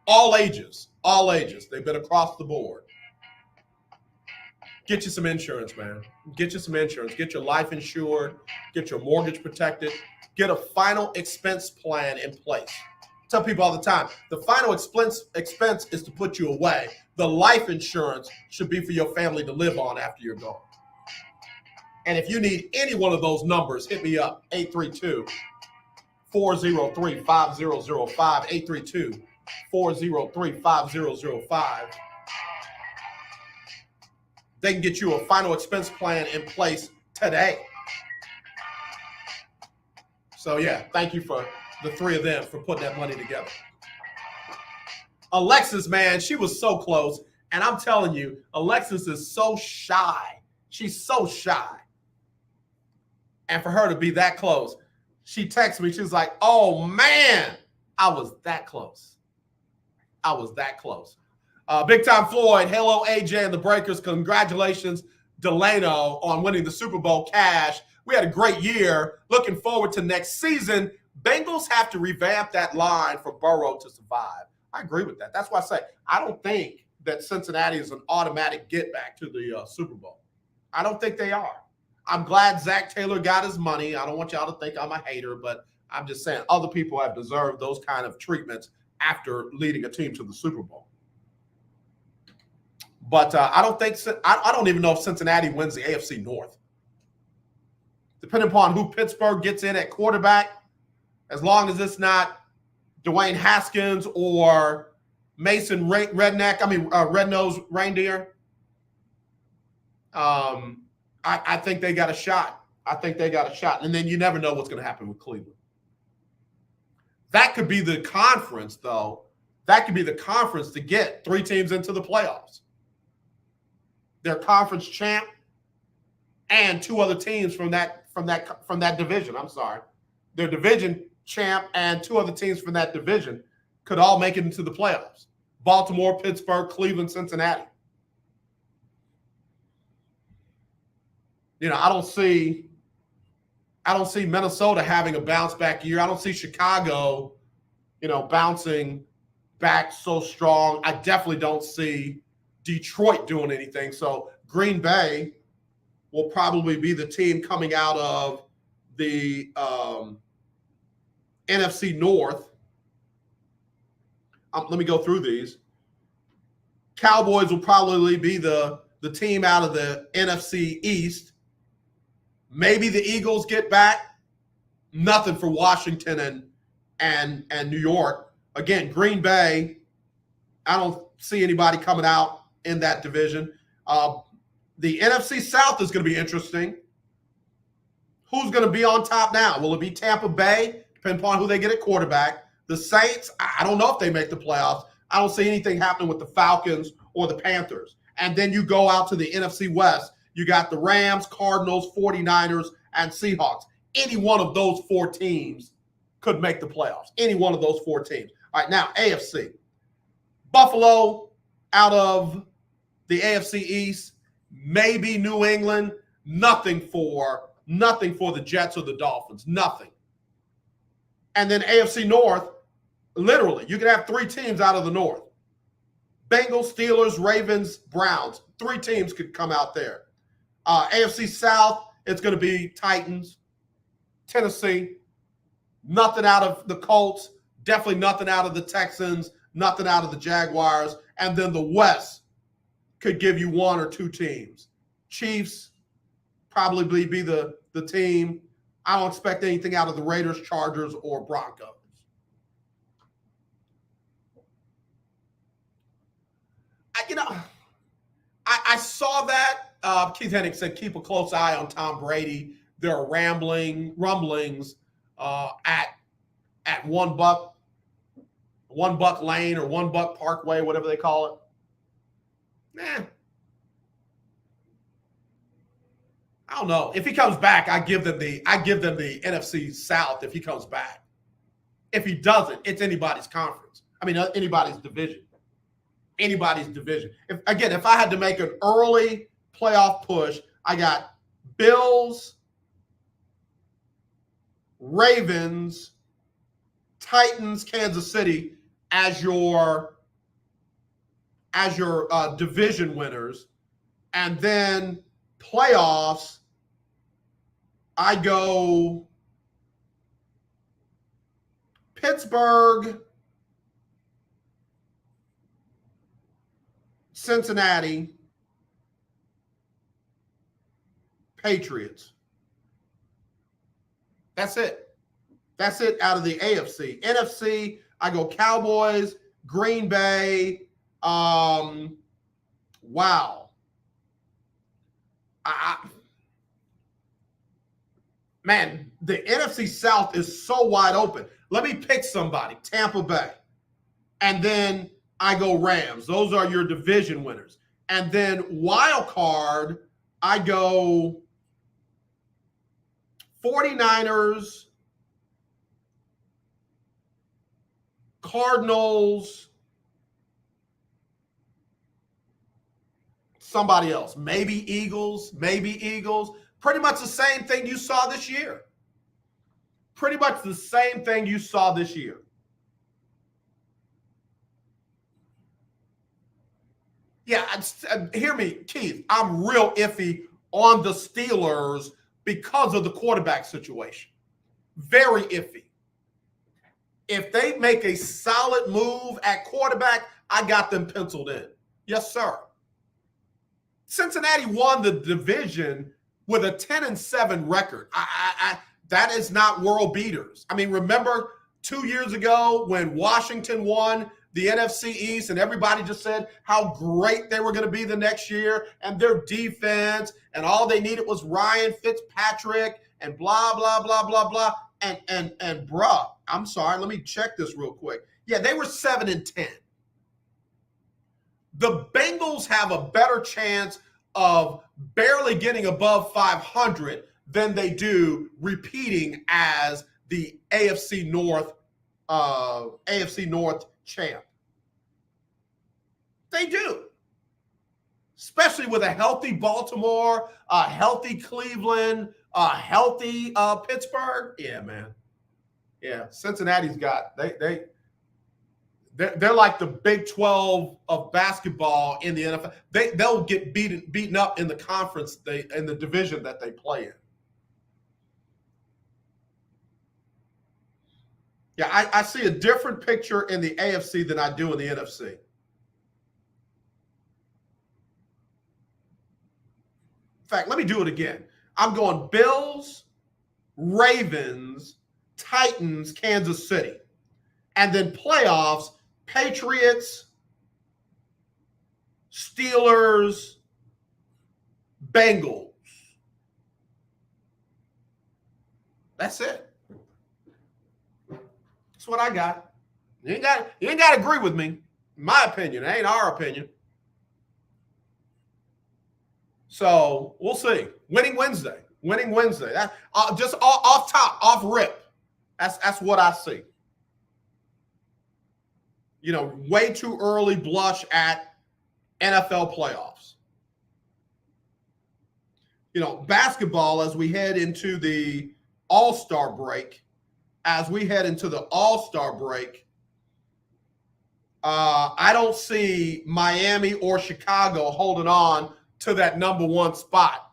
All ages. They've been across the board. Get you some insurance, man. Get you some insurance. Get your life insured. Get your mortgage protected. Get a final expense plan in place. I tell people all the time, the final expense is to put you away. The life insurance should be for your family to live on after you're gone. And if you need any one of those numbers, hit me up, 832-403-5005, 832-403-5005. They can get you a final expense plan in place today. So yeah, thank you for the three of them for putting that money together. Alexis, man, she was so close. And I'm telling you, Alexis is so shy. She's so shy. And for her to be that close, she texted me. She was like, oh man, I was that close. Big Time Floyd, hello AJ and the Breakers. Congratulations, Delano, on winning the Super Bowl cash. We had a great year. Looking forward to next season. Bengals have to revamp that line for Burrow to survive. I agree with that. That's why I say I don't think that Cincinnati is an automatic get back to the Super Bowl. I don't think they are. I'm glad Zach Taylor got his money. I don't want y'all to think I'm a hater, but I'm just saying other people have deserved those kind of treatments after leading a team to the Super Bowl. But I don't even know if Cincinnati wins the AFC North. depending upon who Pittsburgh gets in at quarterback, as long as it's not Dwayne Haskins or Mason Red-Nosed Reindeer, I think they got a shot. I think they got a shot. And then you never know what's going to happen with Cleveland. That could be the conference, though. That could be the conference to get 3 teams into the playoffs. Their conference champ and 2 other teams from that division. I'm sorry. Their division champ and 2 other teams from that division could all make it into the playoffs. Baltimore, Pittsburgh, Cleveland, Cincinnati. You know, I don't see Minnesota having a bounce back year. I don't see Chicago, bouncing back so strong. I definitely don't see Detroit doing anything. So Green Bay will probably be the team coming out of the NFC North. Let me go through these. Cowboys will probably be the team out of the NFC East. Maybe the Eagles get back. Nothing for Washington and New York. Again, Green Bay, I don't see anybody coming out in that division. The NFC South is going to be interesting. Who's going to be on top now? Will it be Tampa Bay? Depending upon who they get at quarterback. The Saints, I don't know if they make the playoffs. I don't see anything happening with the Falcons or the Panthers. And then you go out to the NFC West. You got the Rams, Cardinals, 49ers, and Seahawks. Any one of those 4 teams could make the playoffs. Any one of those 4 teams. All right, now AFC. Buffalo out of the AFC East, maybe New England. Nothing for the Jets or the Dolphins. Nothing. And then AFC North, literally, you could have 3 teams out of the North. Bengals, Steelers, Ravens, Browns. 3 teams could come out there. AFC South, it's going to be Titans, Tennessee. Nothing out of the Colts. Definitely nothing out of the Texans. Nothing out of the Jaguars. And then the West could give you 1 or 2 teams. Chiefs probably be the team. I don't expect anything out of the Raiders, Chargers, or Broncos. I saw that. Keith Hennig said, keep a close eye on Tom Brady. There are rumblings at One Buck Lane or One Buck Parkway, whatever they call it. I don't know. If he comes back, I give them the NFC South if he comes back. If he doesn't, it's anybody's conference. I mean, anybody's division. Anybody's division. If I had to make an early playoff push, I got Bills, Ravens, Titans, Kansas City as your division winners, and then playoffs, I go Pittsburgh, Cincinnati, Patriots. That's it. That's it out of the AFC. NFC, I go Cowboys, Green Bay. Wow. Man, the NFC South is so wide open. Let me pick somebody. Tampa Bay. And then I go Rams. Those are your division winners. And then wild card, I go 49ers, Cardinals, somebody else. Maybe Eagles. Pretty much the same thing you saw this year. Yeah, hear me, Keith. I'm real iffy on the Steelers because of the quarterback situation. Very iffy. If they make a solid move at quarterback, I got them penciled in. Yes, sir. Cincinnati won the division, with a 10-7 record. That is not world beaters. I mean, remember 2 years ago when Washington won the NFC East and everybody just said how great they were going to be the next year and their defense and all they needed was Ryan Fitzpatrick and blah, blah, blah, blah, blah. And bruh, I'm sorry, let me check this real quick. Yeah, they were 7-10. The Bengals have a better chance of barely getting above 500 than they do repeating as the AFC North champ. They do. Especially with a healthy Baltimore, a healthy Cleveland, a healthy Pittsburgh. Yeah, man. Yeah, Cincinnati's got they're like the Big 12 of basketball in the NFL. They'll get beaten up in the conference in the division that they play in. Yeah, I see a different picture in the AFC than I do in the NFC. In fact, let me do it again. I'm going Bills, Ravens, Titans, Kansas City. And then playoffs, Patriots, Steelers, Bengals. That's it. That's what I got. You ain't got to agree with me. In my opinion, it ain't our opinion. So we'll see. Winning Wednesday. That, just off top, off rip. That's what I see. You know, way too early blush at NFL playoffs. You know, basketball as we head into the All-Star break. I don't see Miami or Chicago holding on to that number one spot.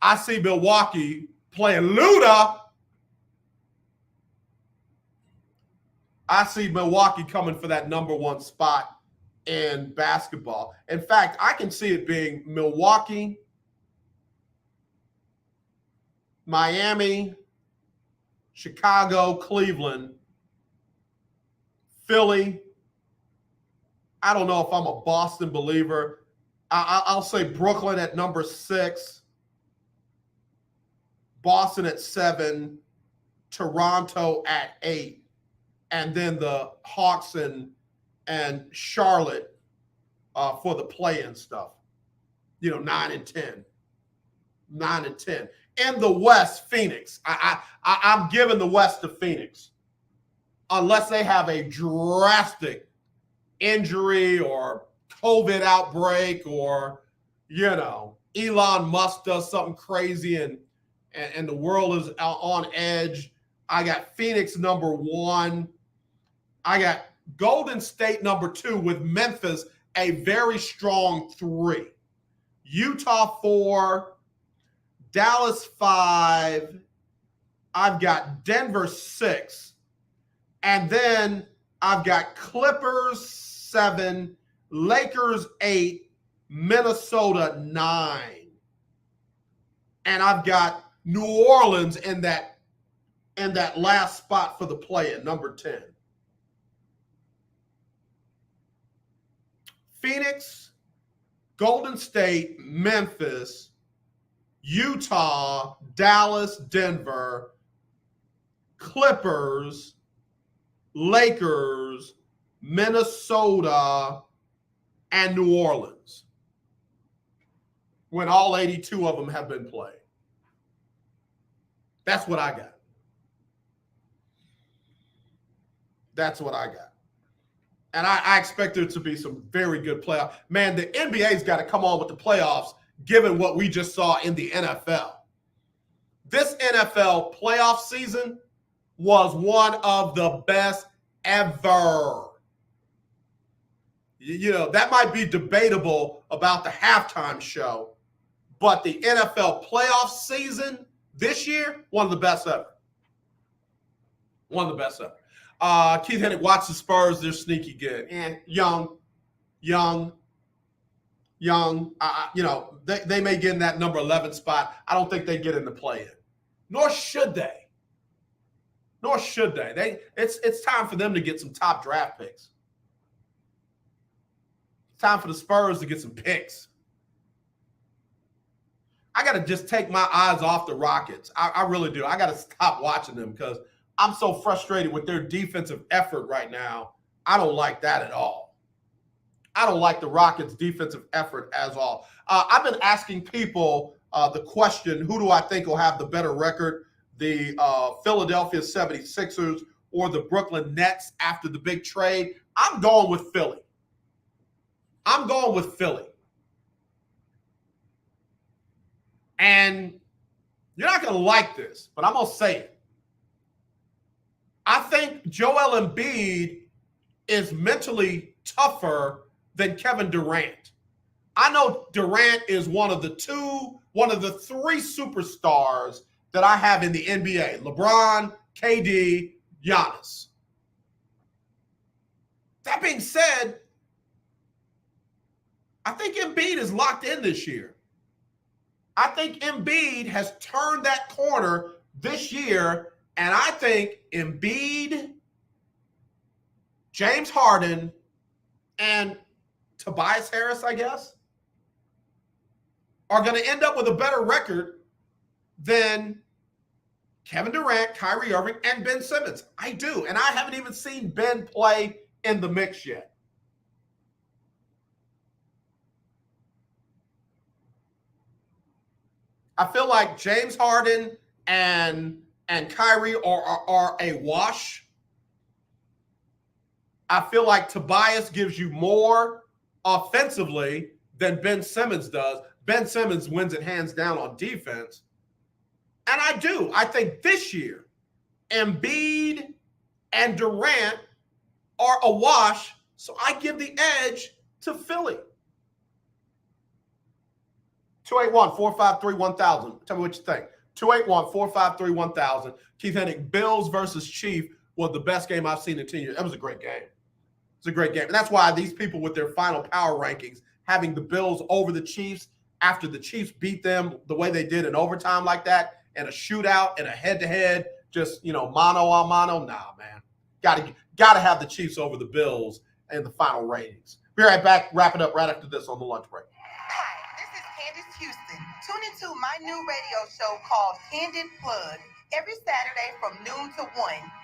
I see Milwaukee playing Luda. I see Milwaukee coming for that number one spot in basketball. In fact, I can see it being Milwaukee, Miami, Chicago, Cleveland, Philly. I don't know if I'm a Boston believer. I'll say Brooklyn at number 6, Boston at 7, Toronto at 8, and then the Hawks and Charlotte for the play-in stuff. You know, 9 and 10. 9 and 10. In the West, Phoenix. I'm giving the West to Phoenix. Unless they have a drastic injury or COVID outbreak or, you know, Elon Musk does something crazy and the world is on edge. I got Phoenix number 1. I got Golden State number 2 with Memphis, a very strong 3. Utah 4. Dallas 5. I've got Denver 6. And then I've got Clippers 7, Lakers 8, Minnesota 9. And I've got New Orleans in that last spot for the play-in, number 10. Phoenix, Golden State, Memphis, Utah, Dallas, Denver, Clippers, Lakers, Minnesota, and New Orleans. When all 82 of them have been played. That's what I got. That's what I got. And I expect there to be some very good playoffs. Man, the NBA's got to come on with the playoffs given what we just saw in the NFL. This NFL playoff season was one of the best ever. You know, that might be debatable about the halftime show, but the NFL playoff season this year, one of the best ever. One of the best ever. Keith Hennig, watch the Spurs. They're sneaky good. And young. Young, they may get in that number 11 spot. I don't think they get in the play-in. Nor should they. It's time for them to get some top draft picks. It's time for the Spurs to get some picks. I got to just take my eyes off the Rockets. I really do. I got to stop watching them because I'm so frustrated with their defensive effort right now. I don't like that at all. I don't like the Rockets' defensive effort at all. I've been asking people the question, who do I think will have the better record, the Philadelphia 76ers or the Brooklyn Nets after the big trade? I'm going with Philly. And you're not going to like this, but I'm going to say it. I think Joel Embiid is mentally tougher than Kevin Durant. I know Durant is one of the three superstars that I have in the NBA. LeBron, KD, Giannis. That being said, I think Embiid is locked in this year. I think Embiid has turned that corner this year, and I think Embiid, James Harden, and Tobias Harris, I guess, are going to end up with a better record than Kevin Durant, Kyrie Irving, and Ben Simmons. I do, and I haven't even seen Ben play in the mix yet. I feel like James Harden and Kyrie are a wash. I feel like Tobias gives you more offensively than Ben Simmons does. Ben Simmons wins it hands down on defense. And I do. I think this year, Embiid and Durant are a wash, so I give the edge to Philly. 281-453-1000. Tell me what you think. 281-453-1000. Keith Hennig, Bills versus Chief was the best game I've seen in 10 years. That was a great game. It's a great game. And that's why these people with their final power rankings, having the Bills over the Chiefs after the Chiefs beat them the way they did in overtime like that, and a shootout and a head-to-head, just, mano a mano. Nah, man. Gotta have the Chiefs over the Bills in the final ratings. Be right back. Wrap it up right after this on the lunch break. Houston. Tune into my new radio show called Candid Plug. Every Saturday from noon to 1,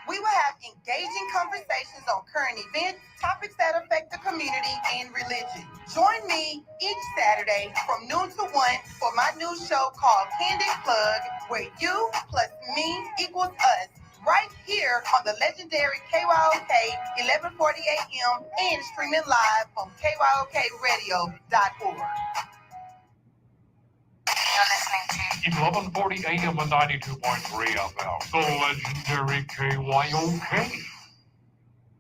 we will have engaging conversations on current events, topics that affect the community, and religion. Join me each Saturday from noon to 1 for my new show called Candid Plug, where you plus me equals us, right here on the legendary KYOK 1140 AM and streaming live on KYOKradio.org. You're listening to 1140 AM and 92.3 FM. The legendary KYOK.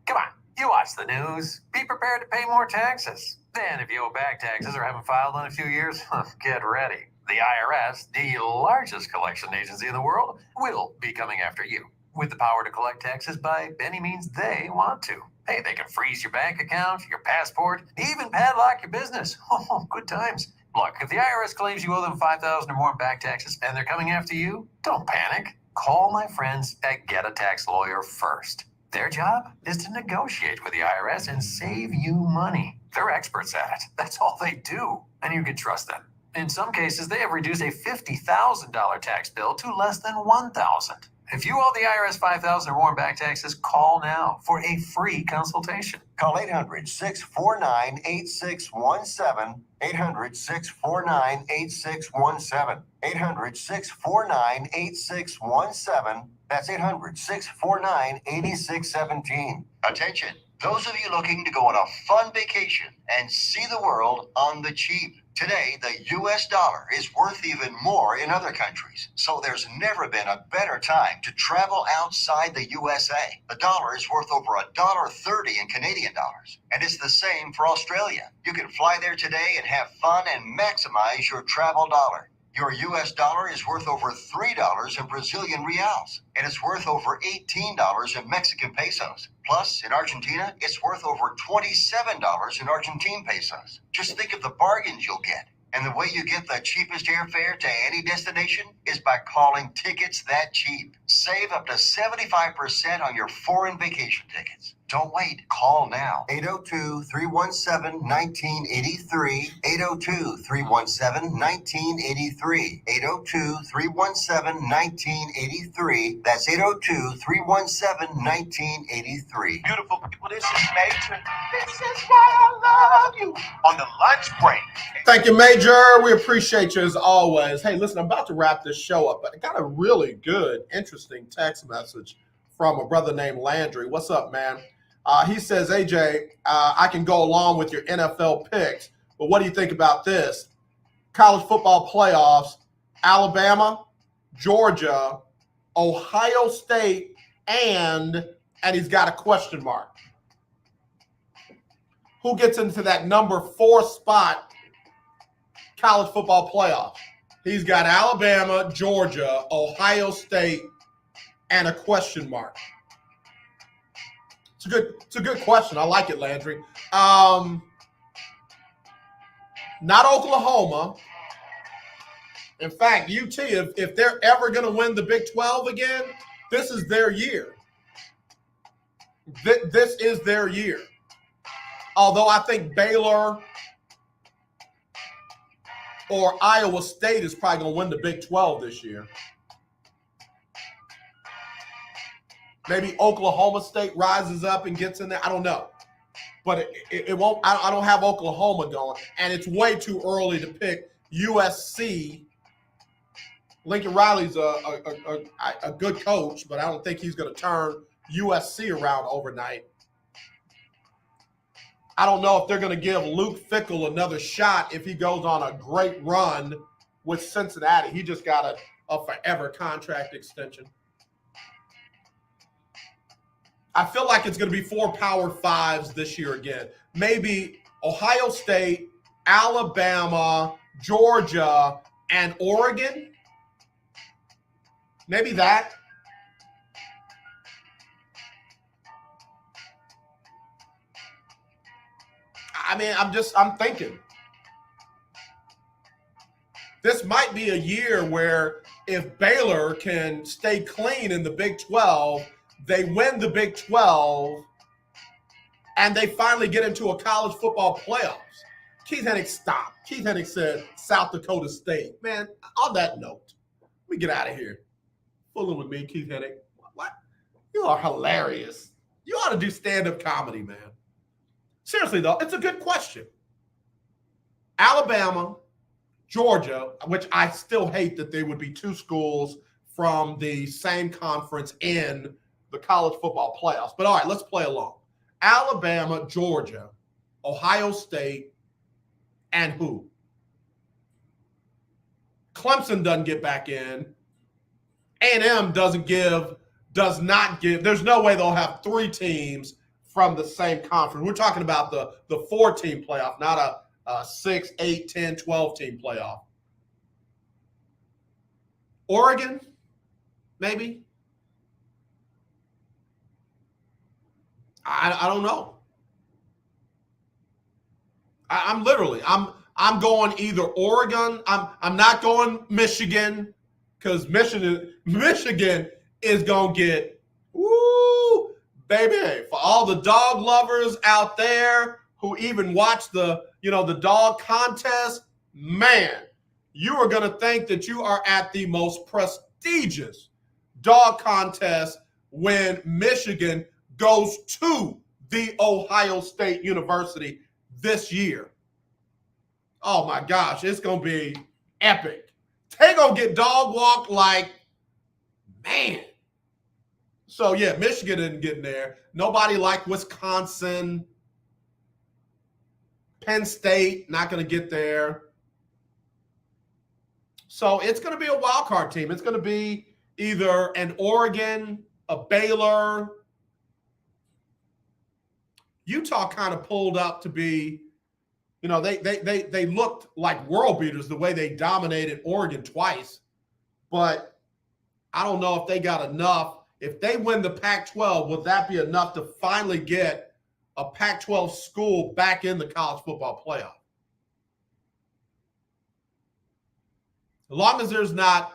Come on, you watch the news. Be prepared to pay more taxes. Then, if you owe back taxes or haven't filed in a few years, get ready. The IRS, the largest collection agency in the world, will be coming after you. With the power to collect taxes by any means they want to. Hey, they can freeze your bank account, your passport, even padlock your business. Oh, good times. Look, if the IRS claims you owe them $5,000 or more in back taxes and they're coming after you, don't panic. Call my friends at Get a Tax Lawyer first. Their job is to negotiate with the IRS and save you money. They're experts at it. That's all they do. And you can trust them. In some cases, they have reduced a $50,000 tax bill to less than $1,000. If you owe the IRS $5,000 or more in back taxes, call now for a free consultation. Call 800-649-8617. 800-649-8617. 800-649-8617. That's 800-649-8617. Attention, those of you looking to go on a fun vacation and see the world on the cheap. Today, the U.S. dollar is worth even more in other countries, so there's never been a better time to travel outside the USA. The dollar is worth over $1.30 in Canadian dollars, and it's the same for Australia. You can fly there today and have fun and maximize your travel dollar. Your US dollar is worth over $3 in Brazilian reals, and it's worth over $18 in Mexican pesos. Plus, in Argentina, it's worth over $27 in Argentine pesos. Just think of the bargains you'll get. And the way you get the cheapest airfare to any destination is by calling Tickets That Cheap. Save up to 75% on your foreign vacation tickets. Don't wait. Call now. 802-317-1983. 802-317-1983. 802-317-1983. That's 802-317-1983. Beautiful people, this is Major. This is why I love you. On the lunch break. Thank you, Major. We appreciate you as always. Hey, listen, I'm about to wrap this show up, but I got a really good, interesting text message from a brother named Landry. What's up, man? He says, AJ, I can go along with your NFL picks, but what do you think about this? College football playoffs, Alabama, Georgia, Ohio State, and he's got a question mark. Who gets into that number 4 spot college football playoff? He's got Alabama, Georgia, Ohio State, and a question mark. It's a good question. I like it, Landry. Not Oklahoma. In fact, UT, if they're ever going to win the Big 12 again, this is their year. This is their year. Although I think Baylor or Iowa State is probably going to win the Big 12 this year. Maybe Oklahoma State rises up and gets in there. I don't know. But it won't. I don't have Oklahoma going. And it's way too early to pick USC. Lincoln Riley's a good coach, but I don't think he's going to turn USC around overnight. I don't know if they're going to give Luke Fickell another shot if he goes on a great run with Cincinnati. He just got a forever contract extension. I feel like it's going to be 4 Power Fives this year again. Maybe Ohio State, Alabama, Georgia, and Oregon. Maybe that. I mean, I'm thinking. This might be a year where if Baylor can stay clean in the Big 12, they win the Big 12, and they finally get into a college football playoffs. Keith Hennig stopped. Keith Hennig said South Dakota State. Man, on that note, let me get out of here. Fooling with me, Keith Hennig. What? You are hilarious. You ought to do stand-up comedy, man. Seriously, though, it's a good question. Alabama, Georgia, which I still hate that they would be 2 schools from the same conference in the college football playoffs. But all right, let's play along. Alabama, Georgia, Ohio State, and who? Clemson doesn't get back in. A&M does not give. There's no way they'll have 3 teams from the same conference. We're talking about the 4-team playoff, not a 6, 8, 10, 12-team playoff. Oregon, maybe. I don't know. I'm going either Oregon. I'm not going Michigan because Michigan is gonna get baby, for all the dog lovers out there who even watch the dog contest, man, you are gonna think that you are at the most prestigious dog contest when Michigan goes to the Ohio State University this year. Oh my gosh, it's gonna be epic. They gonna get dog walked like, man. So yeah, Michigan didn't get in there. Nobody like Wisconsin. Penn State, not gonna get there. So it's gonna be a wild card team. It's gonna be either an Oregon, a Baylor. Utah kind of pulled up to be You know, they looked like world beaters the way they dominated Oregon twice. But I don't know if they got enough. If they win the Pac-12, will that be enough to finally get a Pac-12 school back in the college football playoff? As long as there's not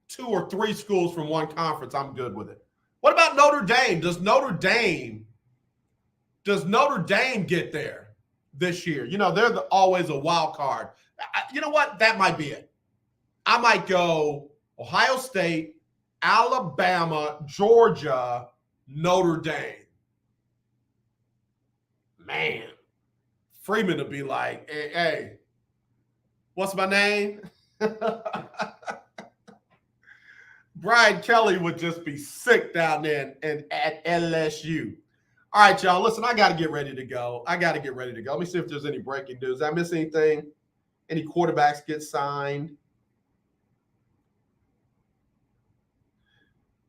2 or 3 schools from one conference, I'm good with it. What about Notre Dame? Does Notre Dame get there this year? You know, they're always a wild card. You know what? That might be it. I might go Ohio State, Alabama, Georgia, Notre Dame. Man, Freeman would be like, hey, what's my name? Brian Kelly would just be sick down there and at LSU. All right, y'all. Listen, I got to get ready to go. Let me see if there's any breaking news. Did I miss anything? Any quarterbacks get signed?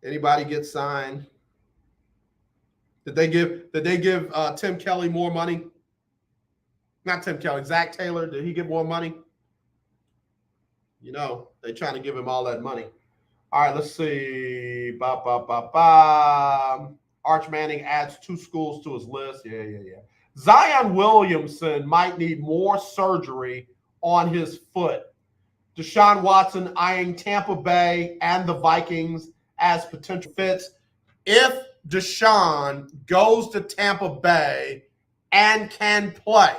Anybody get signed? Did they give Tim Kelly more money? Not Tim Kelly, Zach Taylor. Did he get more money? You know, they're trying to give him all that money. All right, let's see. Arch Manning adds 2 schools to his list. Yeah. Zion Williamson might need more surgery on his foot. Deshaun Watson eyeing Tampa Bay and the Vikings as potential fits. If Deshaun goes to Tampa Bay and can play,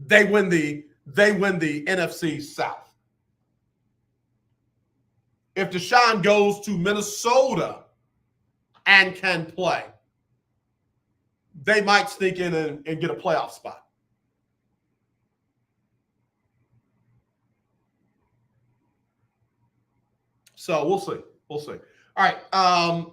they win the NFC South. If Deshaun goes to Minnesota and can play, they might sneak in and get a playoff spot. So we'll see. All right.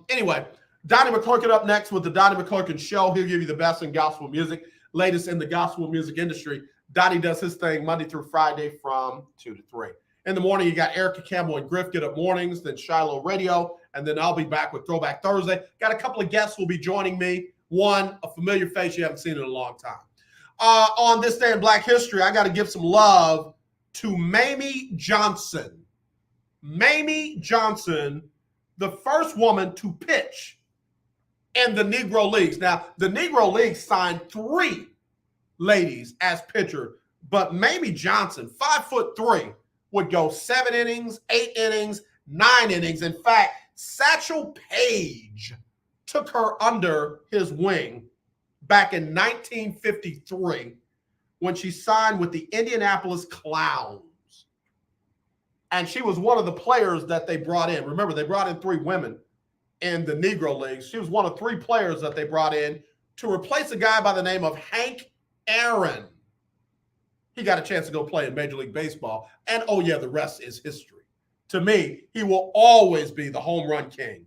Anyway, Donnie McClurkin up next with the Donnie McClurkin Show. He'll give you the best in gospel music, latest in the gospel music industry. Donnie does his thing Monday through Friday from 2 to 3. In the morning, you got Erica Campbell and Griff Get Up Mornings, then Shiloh Radio, and then I'll be back with Throwback Thursday. Got a couple of guests who will be joining me. One, a familiar face you haven't seen in a long time. On this day in Black History, I got to give some love to Mamie Johnson. Mamie Johnson, the first woman to pitch in the Negro Leagues. Now, the Negro Leagues signed 3 ladies as pitcher, but Mamie Johnson, 5'3", would go 7 innings, 8 innings, 9 innings. In fact, Satchel Paige took her under his wing back in 1953 when she signed with the Indianapolis Clowns. And she was one of the players that they brought in. Remember, they brought in 3 women in the Negro Leagues. She was one of 3 players that they brought in to replace a guy by the name of Hank Aaron. He got a chance to go play in Major League Baseball. And, oh, yeah, the rest is history. To me, he will always be the home run king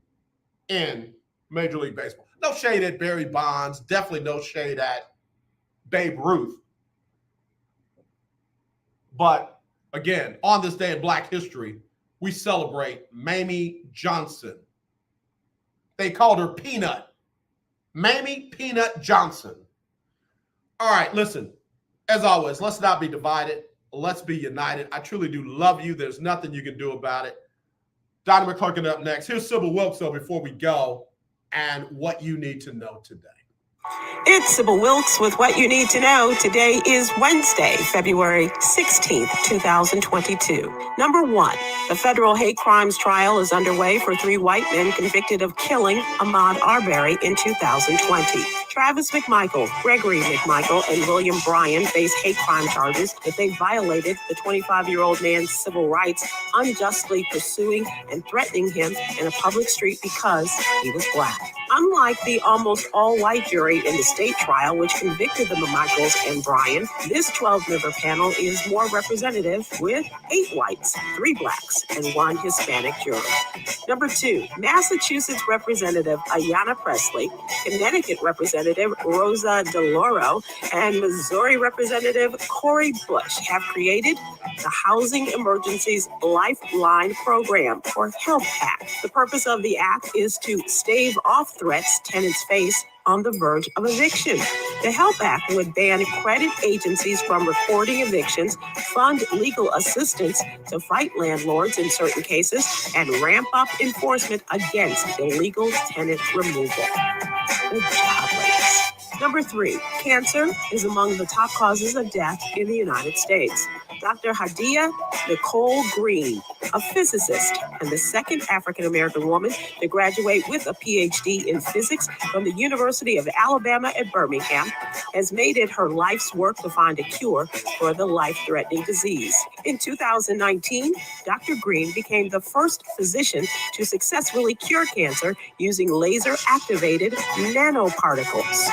in Major League Baseball. No shade at Barry Bonds. Definitely no shade at Babe Ruth. But, again, on this day in Black History, we celebrate Mamie Johnson. They called her Peanut. Mamie Peanut Johnson. All right, listen. As always, let's not be divided. Let's be united. I truly do love you. There's nothing you can do about it. Donnie McClurkin up next. Here's Sybil Wilkes, though, before we go, and what you need to know today. It's Sybil Wilkes with what you need to know. Today is Wednesday, February 16th, 2022. Number 1, the federal hate crimes trial is underway for 3 white men convicted of killing Ahmaud Arbery in 2020. Travis McMichael, Gregory McMichael, and William Bryan face hate crime charges that they violated the 25-year-old man's civil rights, unjustly pursuing and threatening him in a public street because he was black. Unlike the almost all-white jury in the state trial, which convicted the McMichaels and Bryan, this 12-member panel is more representative with 8 whites, 3 blacks, and 1 Hispanic juror. Number 2, Massachusetts Representative Ayanna Pressley, Connecticut Representative Rosa DeLauro, and Missouri Representative Cori Bush have created the Housing Emergencies Lifeline Program, or HELP Act. The purpose of the act is to stave off threats weeks, tenants face on the verge of eviction. The HELP Act would ban credit agencies from reporting evictions, fund legal assistance to fight landlords in certain cases, and ramp up enforcement against illegal tenant removal. Good job, ladies. Number 3, cancer is among the top causes of death in the United States. Dr. Hadia Nicole Green, a physicist and the second African-American woman to graduate with a PhD in physics from the University of Alabama at Birmingham, has made it her life's work to find a cure for the life-threatening disease. In 2019, Dr. Green became the first physician to successfully cure cancer using laser-activated nanoparticles.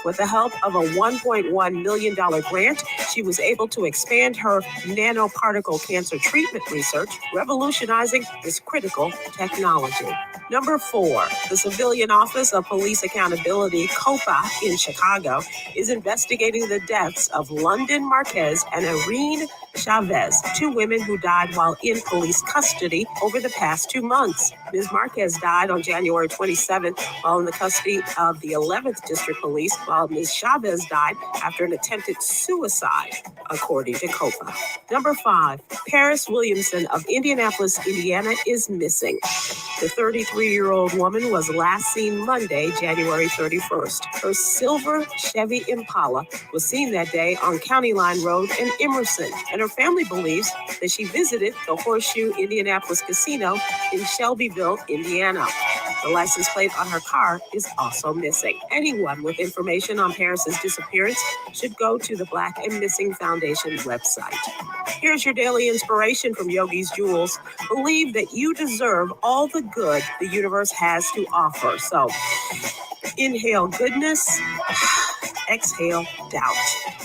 With the help of a $1.1 million grant, she was able to expand her nanoparticle cancer treatment research, revolutionizing this critical technology. Number 4, the Civilian Office of Police Accountability, COPA, in Chicago, is investigating the deaths of London Marquez and Irene Chavez, 2 women who died while in police custody over the past 2 months. Ms. Marquez died on January 27th while in the custody of the 11th District Police, while Ms. Chavez died after an attempted suicide, according to COPA. Number 5, Paris Williamson of Indianapolis, Indiana, is missing. The 33-year-old woman was last seen Monday, January 31st. Her silver Chevy Impala was seen that day on County Line Road in Emerson, and her family believes that she visited the Horseshoe Indianapolis Casino in Shelbyville, Indiana. The license plate on her car is also missing. Anyone with information on Paris's disappearance should go to the Black and Missing Foundation website. Here's your daily inspiration from Yogi's Jewels. Believe that you deserve all the good the universe has to offer. So, inhale goodness, exhale doubt.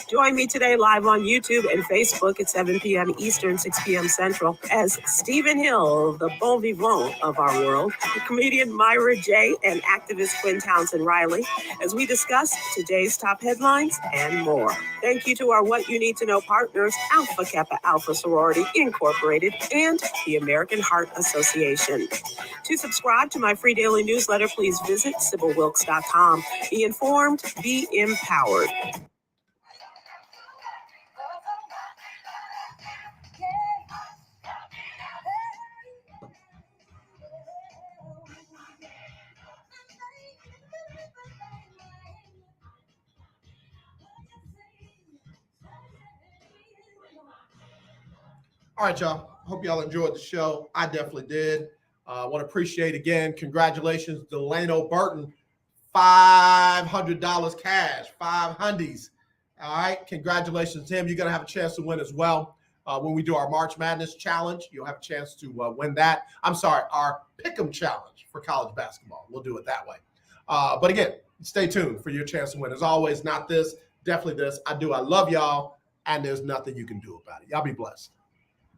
Join me today live on YouTube and Facebook at 7 p.m. Eastern, 6 p.m. Central as Stephen Hill, the bon vivant of our world, the comedian Myra J., and activist Quinn Townsend Riley, as we discuss today's top headlines and more. Thank you to our What You Need to Know partners, Alpha Kappa Alpha Sorority Incorporated and the American Heart Association. To subscribe to my free daily newsletter, please visit SibylWilkes.com. Be informed, be empowered. All right, y'all. Hope y'all enjoyed the show. I definitely did. I want to appreciate again. Congratulations, Delano Burton. $500 cash, 5 hundies. All right. Congratulations to him. You're going to have a chance to win as well. When we do our March Madness challenge, you'll have a chance to win that. I'm sorry, our Pick'em challenge for college basketball. We'll do it that way. But again, stay tuned for your chance to win. As always, not this, definitely this. I love y'all, and there's nothing you can do about it. Y'all be blessed.